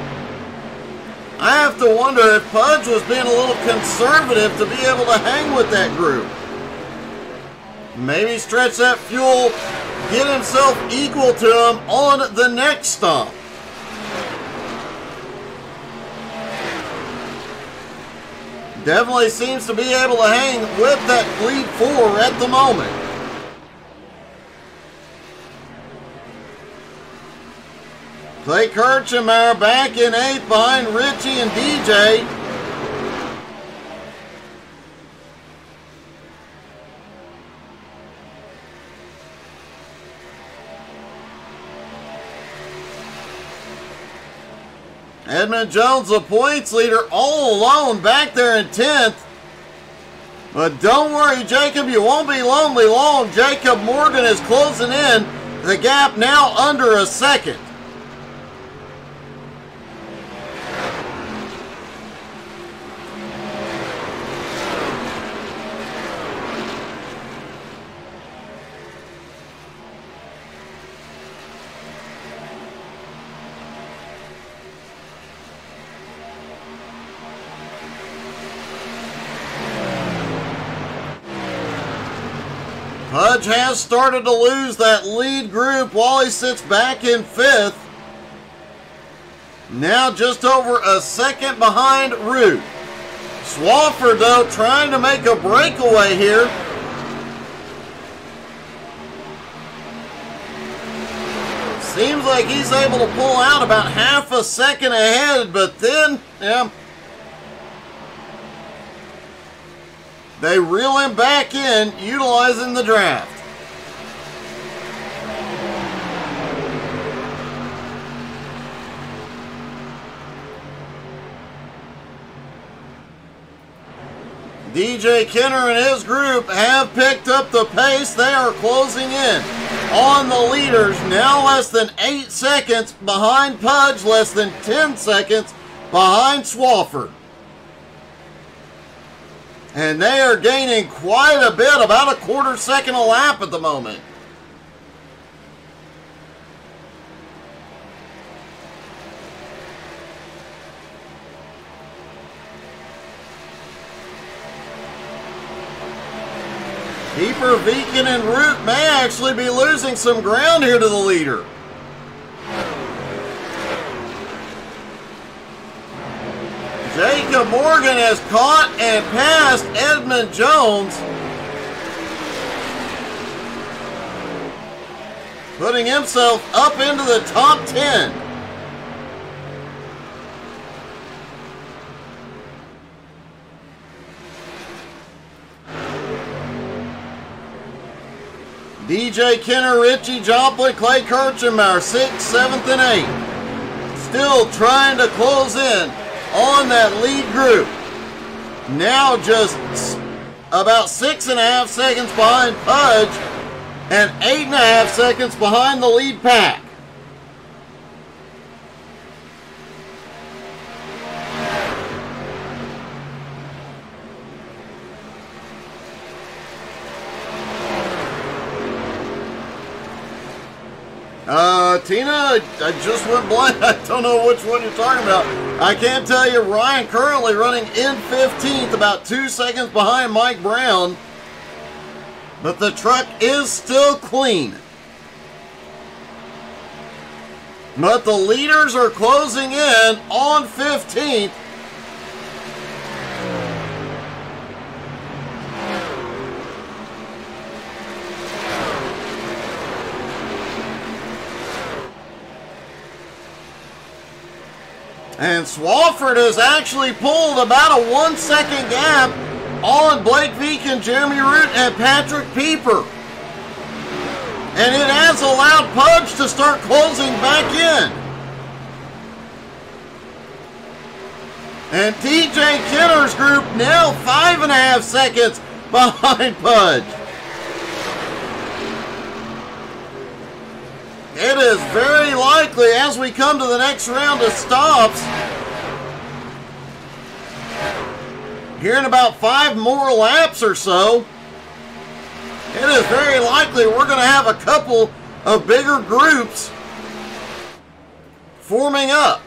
I have to wonder if Pudge was being a little conservative to be able to hang with that group. Maybe stretch that fuel, get himself equal to him on the next stop. Definitely seems to be able to hang with that lead four at the moment. Clay Kirchenmeyer back in 8th behind Richie and DJ. Edmund Jones, the points leader, all alone back there in 10th. But don't worry, Jacob, you won't be lonely long. Jacob Morgan is closing in. The gap now under a second. Pudge has started to lose that lead group while he sits back in 5th. Now just over a second behind Root. Swafford, though, trying to make a breakaway here. Seems like he's able to pull out about half a second ahead, but then, yeah, they reel him back in, utilizing the draft. DJ Kenner and his group have picked up the pace. They are closing in on the leaders. Now less than 8 seconds behind Pudge, less than 10 seconds behind Swafford. And they are gaining quite a bit, about a quarter second a lap at the moment. Pieper, Viken, and Root may actually be losing some ground here to the leader. Jacob Morgan has caught and passed Edmund Jones, putting himself up into the top 10. DJ Kenner, Richie Joplin, Clay Kirchenmeyer, 6th, 7th, and 8th. Still trying to close in on that lead group. Now just about 6.5 seconds behind Pudge and 8.5 seconds behind the lead pack. Tina, I just went blank. I don't know which one you're talking about. I can't tell you. Ryan currently running in 15th, about 2 seconds behind Mike Brown. But the truck is still clean. But the leaders are closing in on 15th. And Swafford has actually pulled about a 1 second gap on Blake Veeck, Jeremy Root, and Patrick Pieper. And it has allowed Pudge to start closing back in. And TJ Kinner's group now 5.5 seconds behind Pudge. It is very likely, as we come to the next round of stops, here in about 5 more laps or so, it is very likely we're going to have a couple of bigger groups forming up.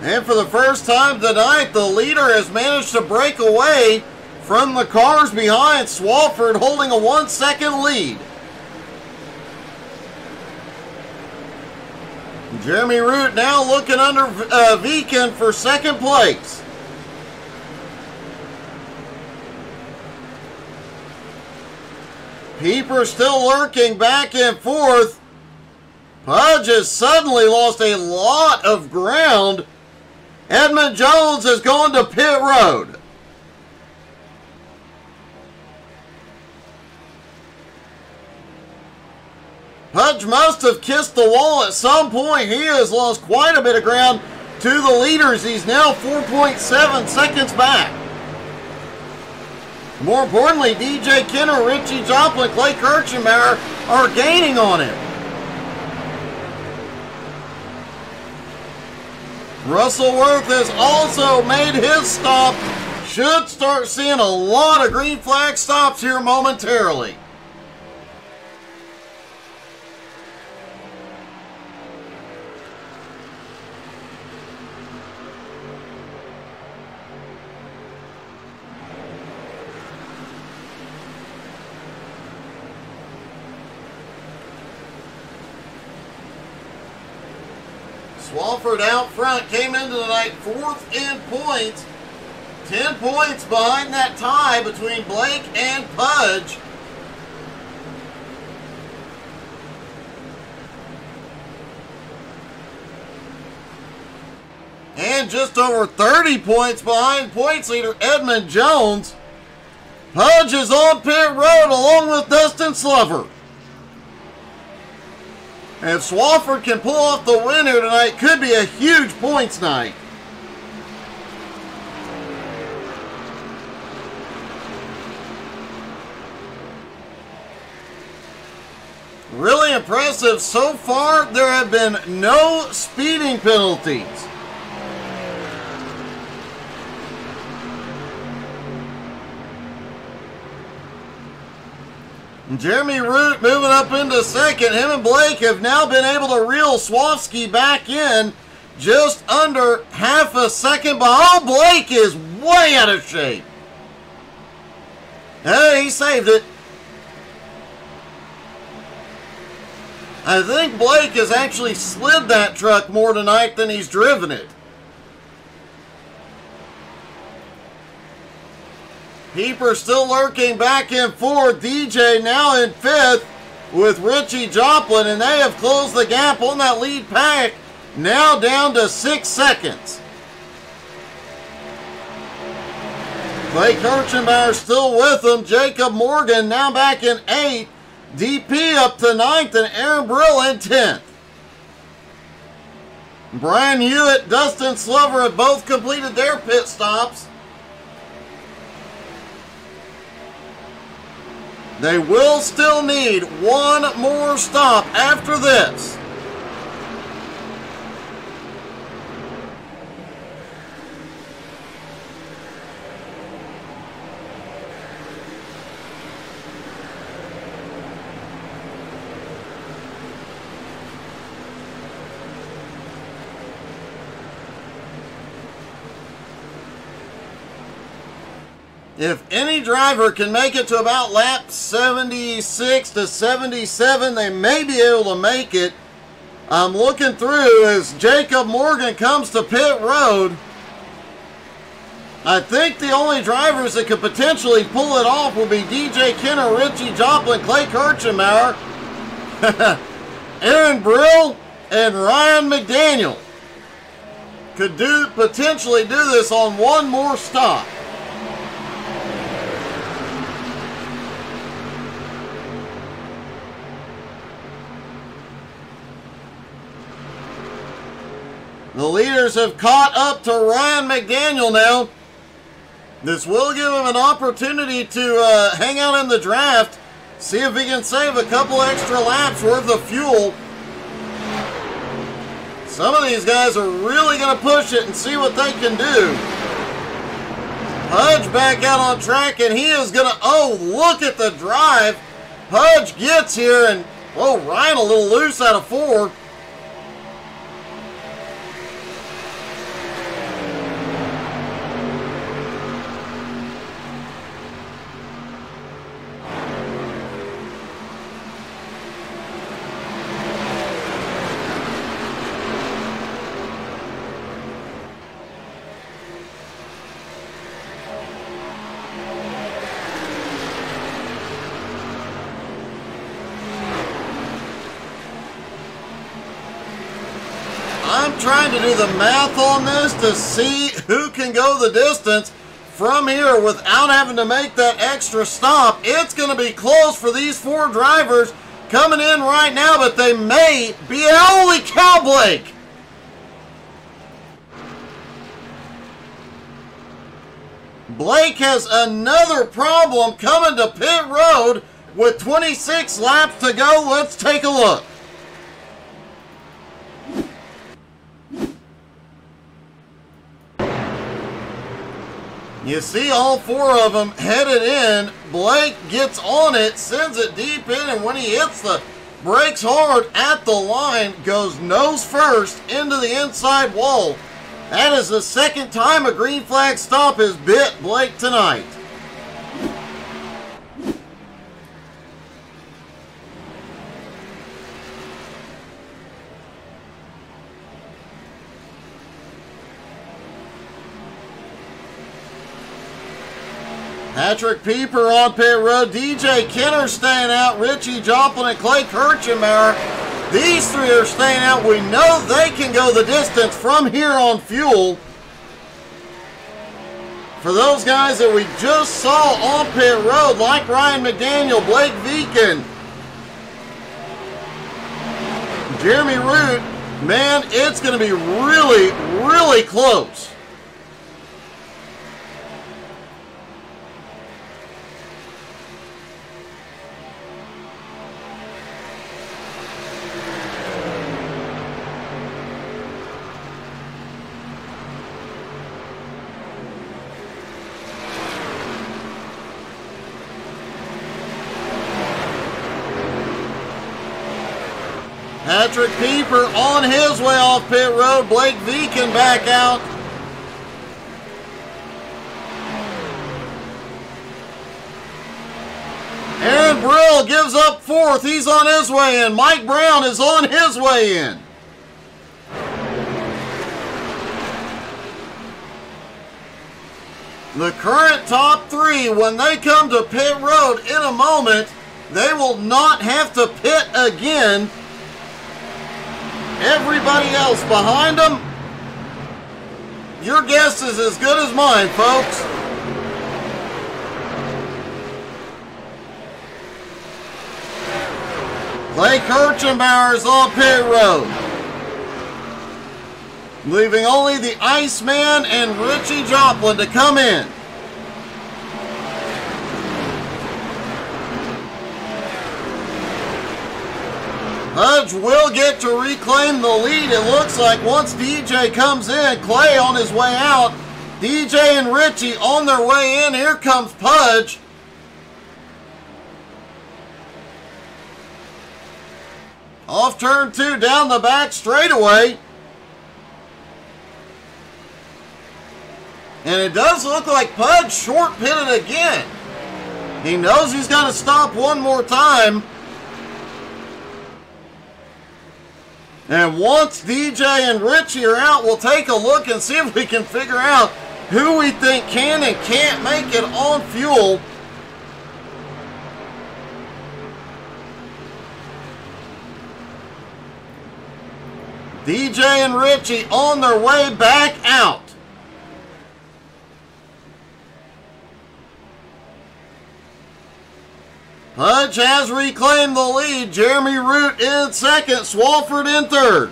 And for the first time tonight, the leader has managed to break away from the cars behind. Swafford holding a 1 second lead. Jeremy Root now looking under Veeck for second place. Pieper still lurking back and forth. Pudge has suddenly lost a lot of ground. Edmund Jones has gone to pit road. Pudge must have kissed the wall at some point. He has lost quite a bit of ground to the leaders. He's now 4.7 seconds back. More importantly, DJ Kinner, Richie Joplin, Clay Kirchenbauer are gaining on him. Russell Worth has also made his stop. Should start seeing a lot of green flag stops here momentarily. Swafford out front, came into the night 4th in points. 10 points behind that tie between Blake and Pudge. And just over 30 points behind points leader Edmund Jones. Pudge is on pit road along with Dustin Slover. And if Swafford can pull off the win here tonight, could be a huge points night. Really impressive. So far, there have been no speeding penalties. Jeremy Root moving up into second. Him and Blake have now been able to reel Swaffsky back in just under half a second. But oh, Blake is way out of shape. Hey, he saved it. I think Blake has actually slid that truck more tonight than he's driven it. Pieper still lurking back and forth. DJ now in 5th with Richie Joplin, and they have closed the gap on that lead pack, now down to 6 seconds. Clay Kirchenbauer still with them. Jacob Morgan now back in 8th. DP up to 9th, and Aaron Brill in 10th. Brian Hewitt, Dustin Slover have both completed their pit stops. They will still need one more stop after this. If any driver can make it to about lap 76 to 77, they may be able to make it. I'm looking through as Jacob Morgan comes to pit road. I think the only drivers that could potentially pull it off will be DJ Kenner, Richie Joplin, Clay Kirchenbauer, Aaron Brill, and Ryan McDaniel. Could potentially do this on one more stop. The leaders have caught up to Ryan McDaniel now. This will give him an opportunity to hang out in the draft, see if he can save a couple extra laps worth of fuel. Some of these guys are really going to push it and see what they can do. Pudge back out on track, and he is going to, oh, look at the drive. Pudge gets here, and, whoa, Ryan a little loose out of 4. I'm trying to do the math on this to see who can go the distance from here without having to make that extra stop. It's going to be close for these 4 drivers coming in right now, but they may be, holy cow, Blake! Blake has another problem coming to pit road with 26 laps to go. Let's take a look. You see all 4 of them headed in. Blake gets on it, sends it deep in, and when he hits the brakes hard at the line, goes nose first into the inside wall. That is the second time a green flag stop has bit Blake tonight. Patrick Pieper on pit road. DJ Kenner staying out. Richie Joplin and Clay Kirchenbauer. These 3 are staying out. We know they can go the distance from here on fuel. For those guys that we just saw on pit road, like Ryan McDaniel, Blake Viken, Jeremy Root, man, it's going to be really, really close. Patrick Pieper on his way off pit road. Blake Viken back out. Aaron Brill gives up 4th. He's on his way in. Mike Brown is on his way in. The current top 3, when they come to pit road in a moment, they will not have to pit again. Everybody else behind them, your guess is as good as mine, folks. Clay Kirchenbauer is on pit road, leaving only the Iceman and Richie Joplin to come in. Pudge will get to reclaim the lead, it looks like, once DJ comes in. Clay on his way out. DJ and Richie on their way in. Here comes Pudge. Off turn 2 down the back straightaway. And it does look like Pudge short pitted again. He knows he's got to stop one more time. And once DJ and Richie are out, we'll take a look and see if we can figure out who we think can and can't make it on fuel. DJ and Richie on their way back out. Pudge has reclaimed the lead. Jeremy Root in second, Swafford in third.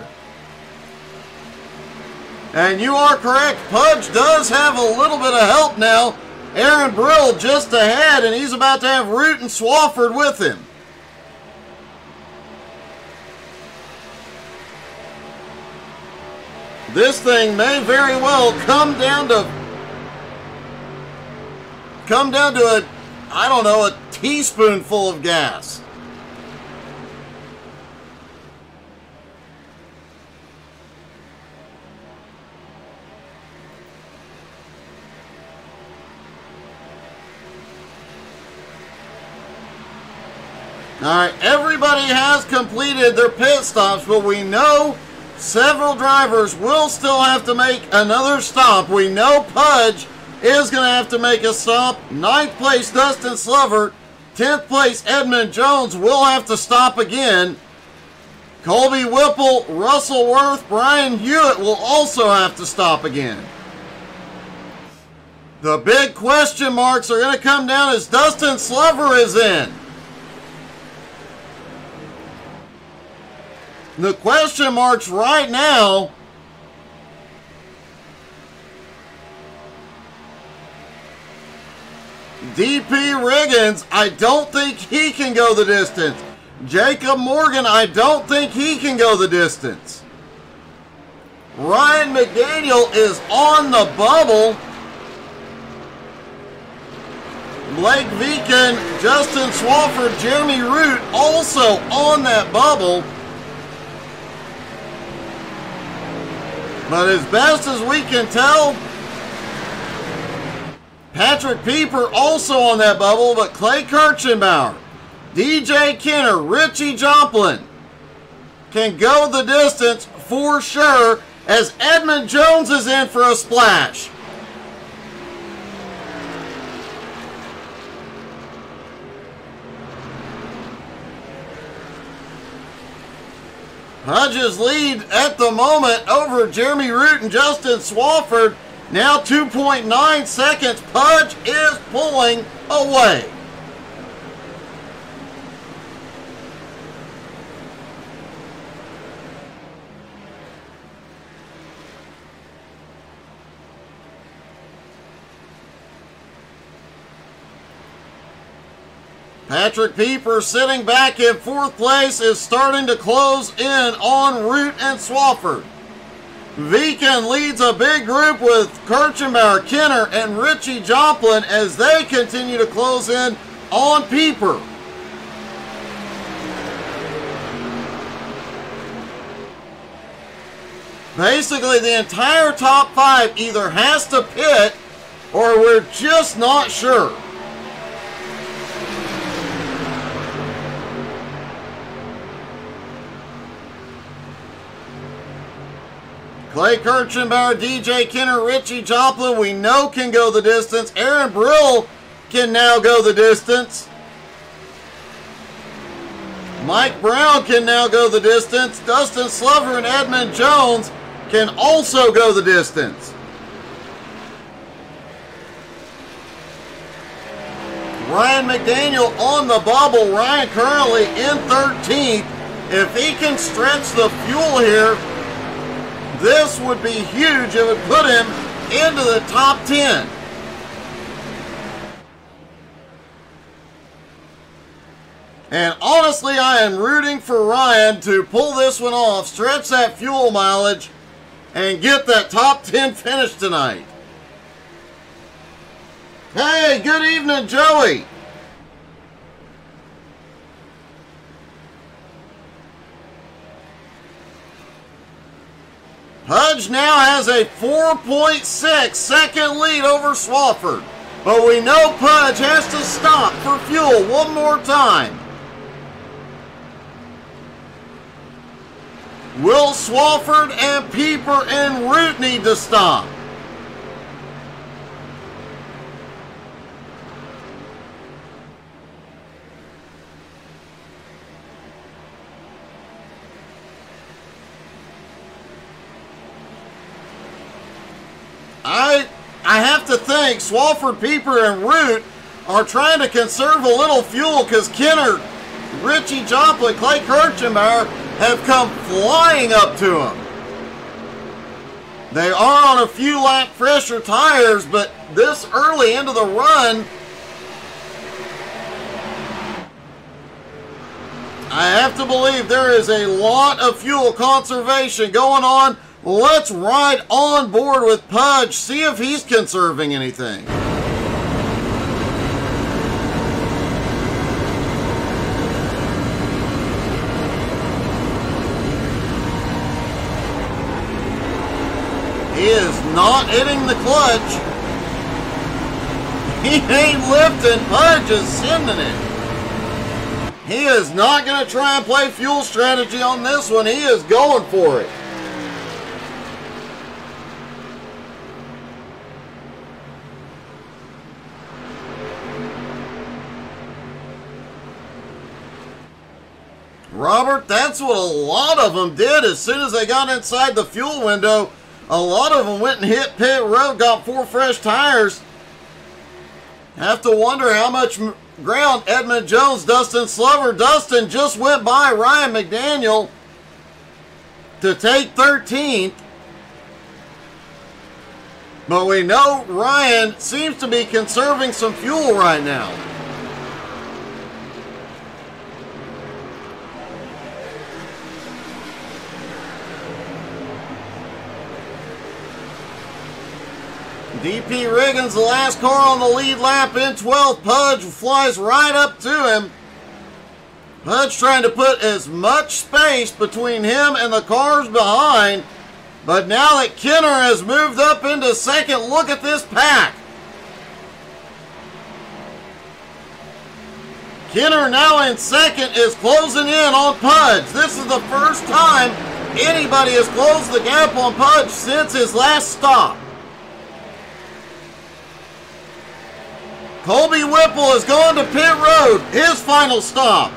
And you are correct, Pudge does have a little bit of help now. Aaron Brill just ahead, and he's about to have Root and Swafford with him. This thing may very well come down to a, I don't know, a teaspoonful of gas. All right, everybody has completed their pit stops, but we know several drivers will still have to make another stop. We know Pudge is going to have to make a stop. 9th place, Dustin Slover. 10th place, Edmund Jones will have to stop again. Colby Whipple, Russell Worth, Brian Hewitt will also have to stop again. The big question marks are going to come down as Dustin Slover is in. The question marks right now DP Riggins, I don't think he can go the distance. Jacob Morgan, I don't think he can go the distance. Ryan McDaniel is on the bubble. Blake Viken, Justin Swafford, Jeremy Root also on that bubble. But as best as we can tell, Patrick Pieper also on that bubble, but Clay Kirchenbauer, DJ Kenner, Richie Joplin can go the distance for sure, as Edmund Jones is in for a splash. Pudge's lead at the moment over Jeremy Root and Justin Swafford. Now 2.9 seconds. Pudge is pulling away. Patrick Pieper sitting back in 4th place is starting to close in on Root and Swafford. Viken leads a big group with Kirchenbauer, Kenner, and Richie Joplin as they continue to close in on Pieper. Basically, the entire top 5 either has to pit or we're just not sure. Clay Kirchenbauer, DJ Kenner, Richie Joplin, we know can go the distance. Aaron Brill can now go the distance. Mike Brown can now go the distance. Dustin Slover and Edmund Jones can also go the distance. Ryan McDaniel on the bubble. Ryan currently in 13th. If he can stretch the fuel here, this would be huge. It would put him into the top 10. And honestly, I am rooting for Ryan to pull this one off, stretch that fuel mileage, and get that top 10 finish tonight. Hey, good evening, Joey. Pudge now has a 4.6 second lead over Swafford. But we know Pudge has to stop for fuel one more time. Will Swafford and Pieper and Root need to stop? I have to think Swafford, Pieper, and Root are trying to conserve a little fuel because Kenner, Richie Joplin, Clay Kirchenbauer have come flying up to him. They are on a few lap fresher tires, but this early into the run, I have to believe there is a lot of fuel conservation going on. Let's ride on board with Pudge, see if he's conserving anything. He is not hitting the clutch. He ain't lifting. Pudge is sending it. He is not going to try and play fuel strategy on this one. He is going for it. Robert, that's what a lot of them did as soon as they got inside the fuel window. A lot of them went and hit pit road, got 4 fresh tires. Have to wonder how much ground Edmund Jones, Dustin Slover. Dustin just went by Ryan McDaniel to take 13th. But we know Ryan seems to be conserving some fuel right now. DP Riggins, the last car on the lead lap in 12th. Pudge flies right up to him. Pudge trying to put as much space between him and the cars behind. But now that Kenner has moved up into second, look at this pack. Kenner now in second is closing in on Pudge. This is the first time anybody has closed the gap on Pudge since his last stop. Colby Whipple is going to pit road, his final stop.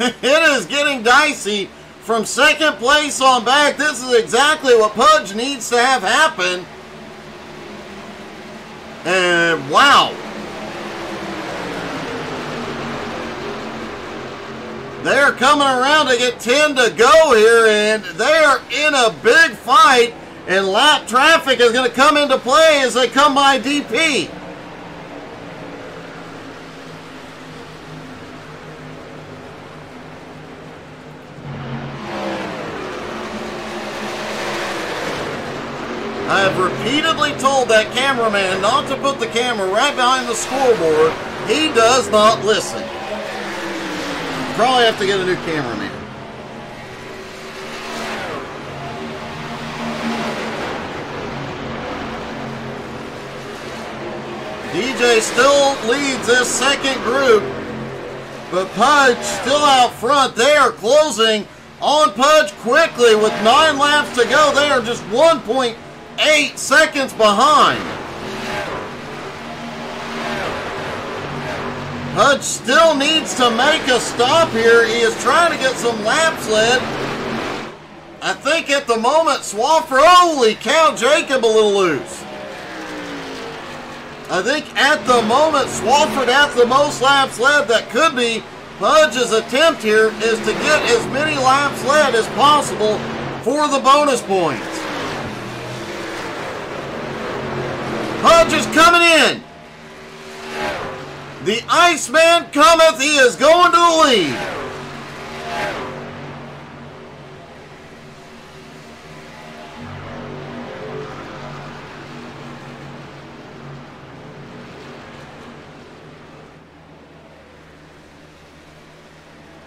It is getting dicey from second place on back. This is exactly what Pudge needs to have happen. And wow. They're coming around to get 10 to go here, and they are in a big fight, and lap traffic is going to come into play as they come by DP. I have repeatedly told that cameraman not to put the camera right behind the scoreboard. He does not listen. Probably have to get a new cameraman. DJ still leads this second group, but Pudge still out front. They are closing on Pudge quickly with 9 laps to go. They are just 1.8 seconds behind. Pudge still needs to make a stop here. He is trying to get some laps led. I think at the moment, Swafford, holy cow, Jacob a little loose. I think at the moment, Swafford has the most laps led. That could be Pudge's attempt here, is to get as many laps led as possible for the bonus points. Pudge is coming in. The Iceman cometh. He is going to the lead.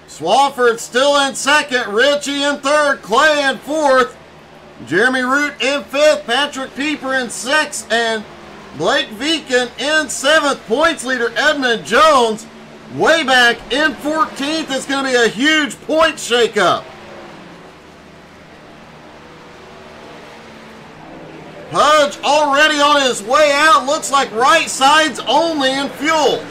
Swafford still in second. Richie in third. Clay in fourth. Jeremy Root in fifth. Patrick Pieper in sixth. And Blake Viken in 7th. Points leader Edmund Jones way back in 14th. It's going to be a huge point shakeup. Pudge already on his way out. Looks like right sides only in fuel.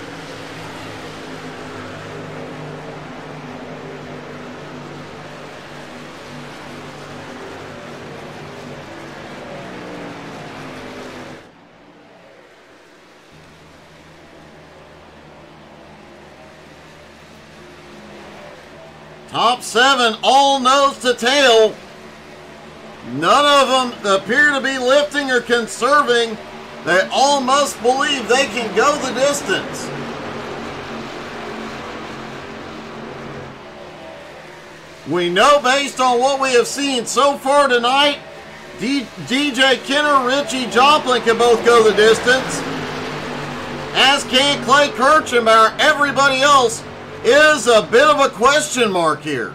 Top 7 all nose to tail. None of them appear to be lifting or conserving. They all must believe they can go the distance. We know based on what we have seen so far tonight, DJ Kenner, Richie Joplin can both go the distance. As can Clay Kirchenbauer. Everybody else is a bit of a question mark here.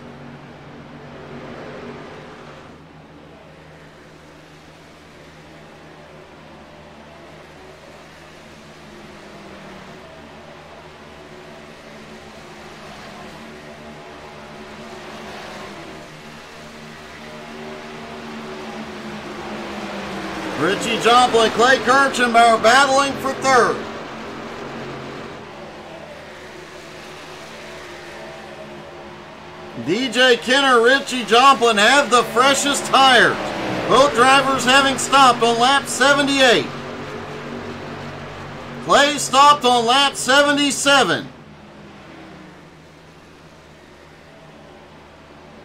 Richie Joplin, Clay Kirchenbauer battling for third. DJ Kenner, Richie Joplin have the freshest tires. Both drivers having stopped on lap 78. Clay stopped on lap 77.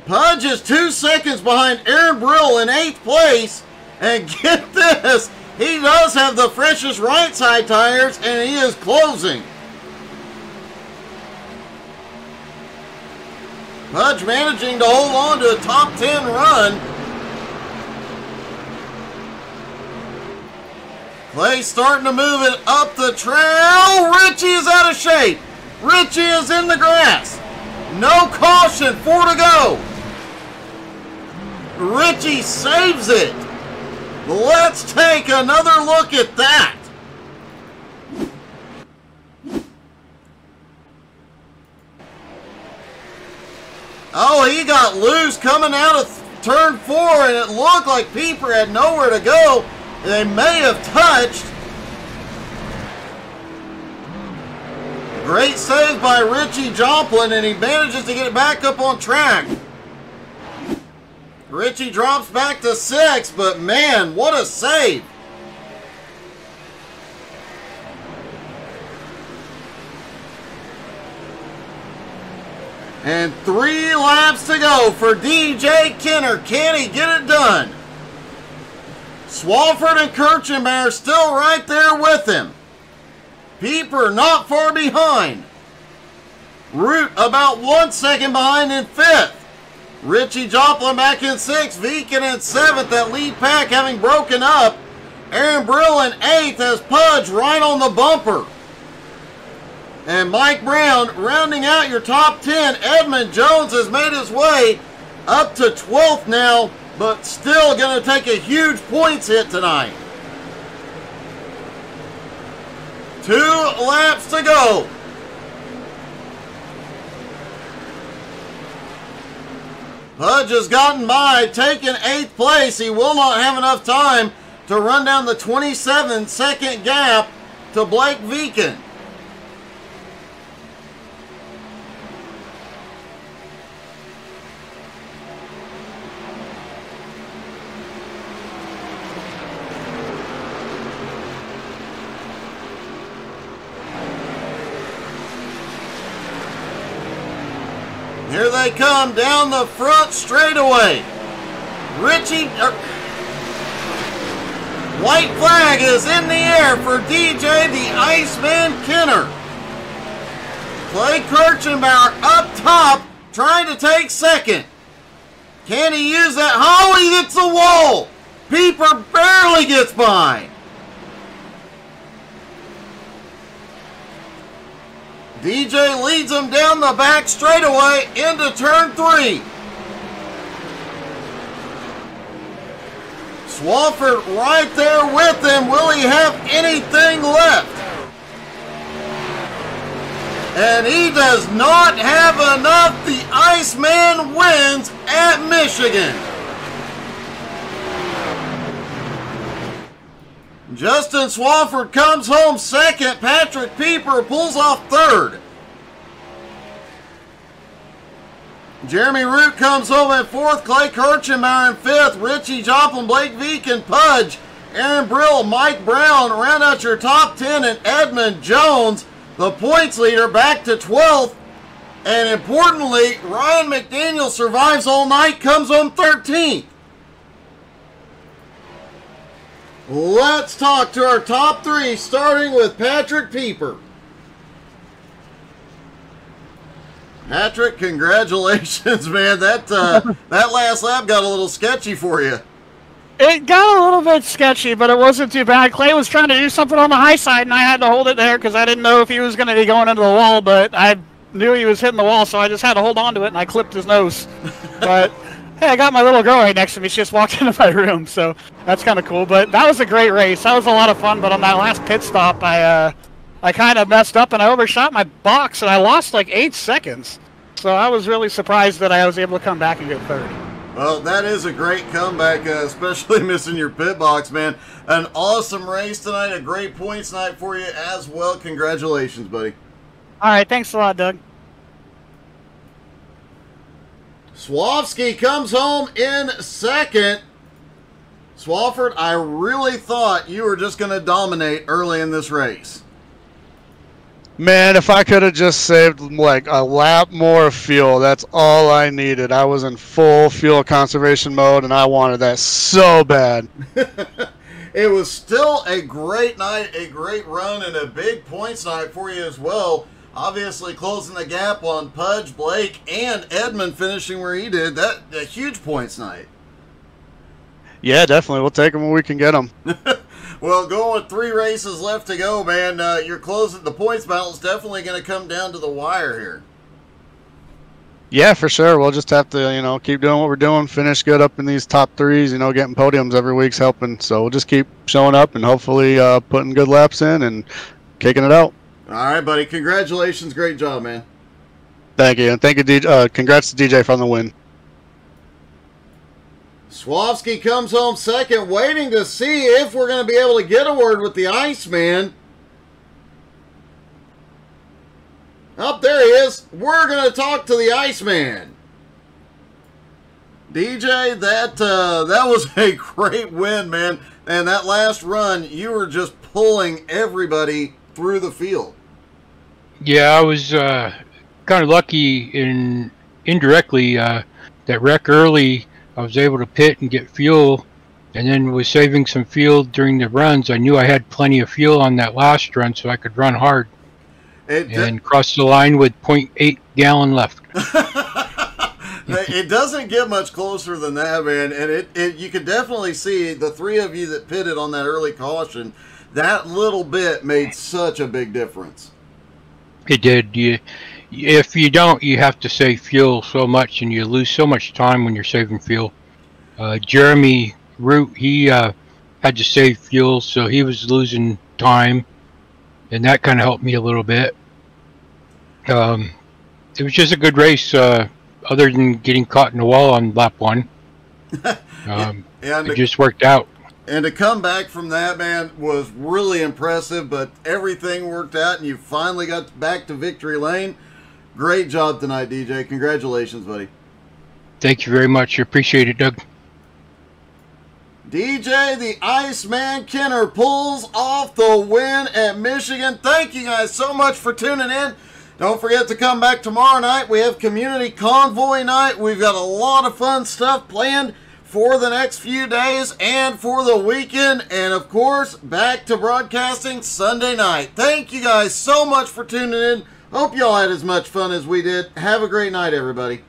Pudge is 2 seconds behind Aaron Brill in 8th place. And get this, he does have the freshest right side tires and he is closing. Pudge managing to hold on to a top 10 run. Clay starting to move it up the trail. Richie is out of shape. Richie is in the grass. No caution, 4 to go. Richie saves it. Let's take another look at that. Oh, he got loose coming out of turn 4, and it looked like Pieper had nowhere to go. They may have touched. Great save by Richie Joplin, and he manages to get it back up on track. Richie drops back to 6, but man, what a save. And 3 laps to go for DJ Kenner. Can he get it done? Swafford and Kirchenbauer still right there with him. Pieper not far behind. Root about 1 second behind in 5th. Richie Joplin back in 6th. Viken in 7th. That lead pack having broken up. Aaron Brill in 8th as Pudge right on the bumper. And Mike Brown rounding out your top 10. Edmund Jones has made his way up to 12th now, but still going to take a huge points hit tonight. 2 laps to go. Pudge has gotten by, taking 8th place. He will not have enough time to run down the 27-second gap to Blake Viken. Here they come down the front straightaway. White flag is in the air for DJ the Iceman Kenner. Clay Kirchenbauer up top trying to take 2nd. Can he use that? Oh, he hits the wall. Pieper barely gets by. DJ leads him down the back straightaway into turn 3. Swafford right there with him. Will he have anything left? And he does not have enough. The Iceman wins at Michigan. Justin Swafford comes home second. Patrick Pieper pulls off third. Jeremy Root comes home in fourth. Clay Kirchenbauer in fifth. Richie Joplin, Blake Veek, and Pudge. Aaron Brill, Mike Brown round out your top 10, and Edmund Jones, the points leader, back to 12th. And importantly, Ryan McDaniel survives all night, comes home 13th. Let's talk to our top three, starting with Patrick Pieper. Patrick, congratulations, man. That last lap got a little sketchy for you. It got a little bit sketchy, but it wasn't too bad. Clay was trying to do something on the high side, and I had to hold it there because I didn't know if he was going to be going into the wall, but I knew he was hitting the wall, so I just had to hold on to it, and I clipped his nose. But, hey, I got my little girl right next to me. She just walked into my room, so that's kind of cool. But that was a great race. That was a lot of fun, but on that last pit stop, I kind of messed up, and I overshot my box, and I lost like 8 seconds. So I was really surprised that I was able to come back and get third. Well, that is a great comeback, especially missing your pit box, man. An awesome race tonight, a great points night for you as well. Congratulations, buddy. All right, thanks a lot, Doug. Swaffsky comes home in second. Swafford, I really thought you were just going to dominate early in this race. Man, if I could have just saved like a lap more fuel, that's all I needed. I was in full fuel conservation mode, and I wanted that so bad. It was still a great night, a great run, and a big points night for you as well. Obviously closing the gap on Pudge, Blake, and Edmund finishing where he did. That a huge points night. Yeah, definitely. We'll take them when we can get them. Well, going with 3 races left to go, man, you're closing. The points battle is definitely going to come down to the wire here. Yeah, for sure. We'll just have to, keep doing what we're doing, finish good up in these top 3s. Getting podiums every week's helping. So we'll just keep showing up and hopefully putting good laps in and kicking it out. All right, buddy. Congratulations. Great job, man. Thank you. And thank you, DJ. Congrats to DJ for the win. Swaffsky comes home second, waiting to see if we're going to be able to get a word with the Iceman. Up there he is. We're going to talk to the Iceman. DJ, that was a great win, man. And that last run, you were just pulling everybody through the field. Yeah, I was kind of lucky indirectly. That wreck early, I was able to pit and get fuel, and then was saving some fuel during the runs. I knew I had plenty of fuel on that last run, so I could run hard and cross the line with 0.8 gallon left. It doesn't get much closer than that, man. And you can definitely see the 3 of you that pitted on that early caution. That little bit made such a big difference. It did. If you don't, you have to save fuel so much, and you lose so much time when you're saving fuel. Jeremy Root, he had to save fuel, so he was losing time, and that kind of helped me a little bit. It was just a good race, other than getting caught in the wall on lap 1. It just worked out. And to come back from that, man, was really impressive, but everything worked out, and you finally got back to victory lane. Great job tonight, DJ. Congratulations, buddy. Thank you very much. I appreciate it, Doug. DJ, the Iceman Kenner, pulls off the win at Michigan. Thank you guys so much for tuning in. Don't forget to come back tomorrow night. We have Community Convoy night. We've got a lot of fun stuff planned for the next few days and for the weekend. And, of course, back to broadcasting Sunday night. Thank you guys so much for tuning in. Hope y'all had as much fun as we did. Have a great night, everybody.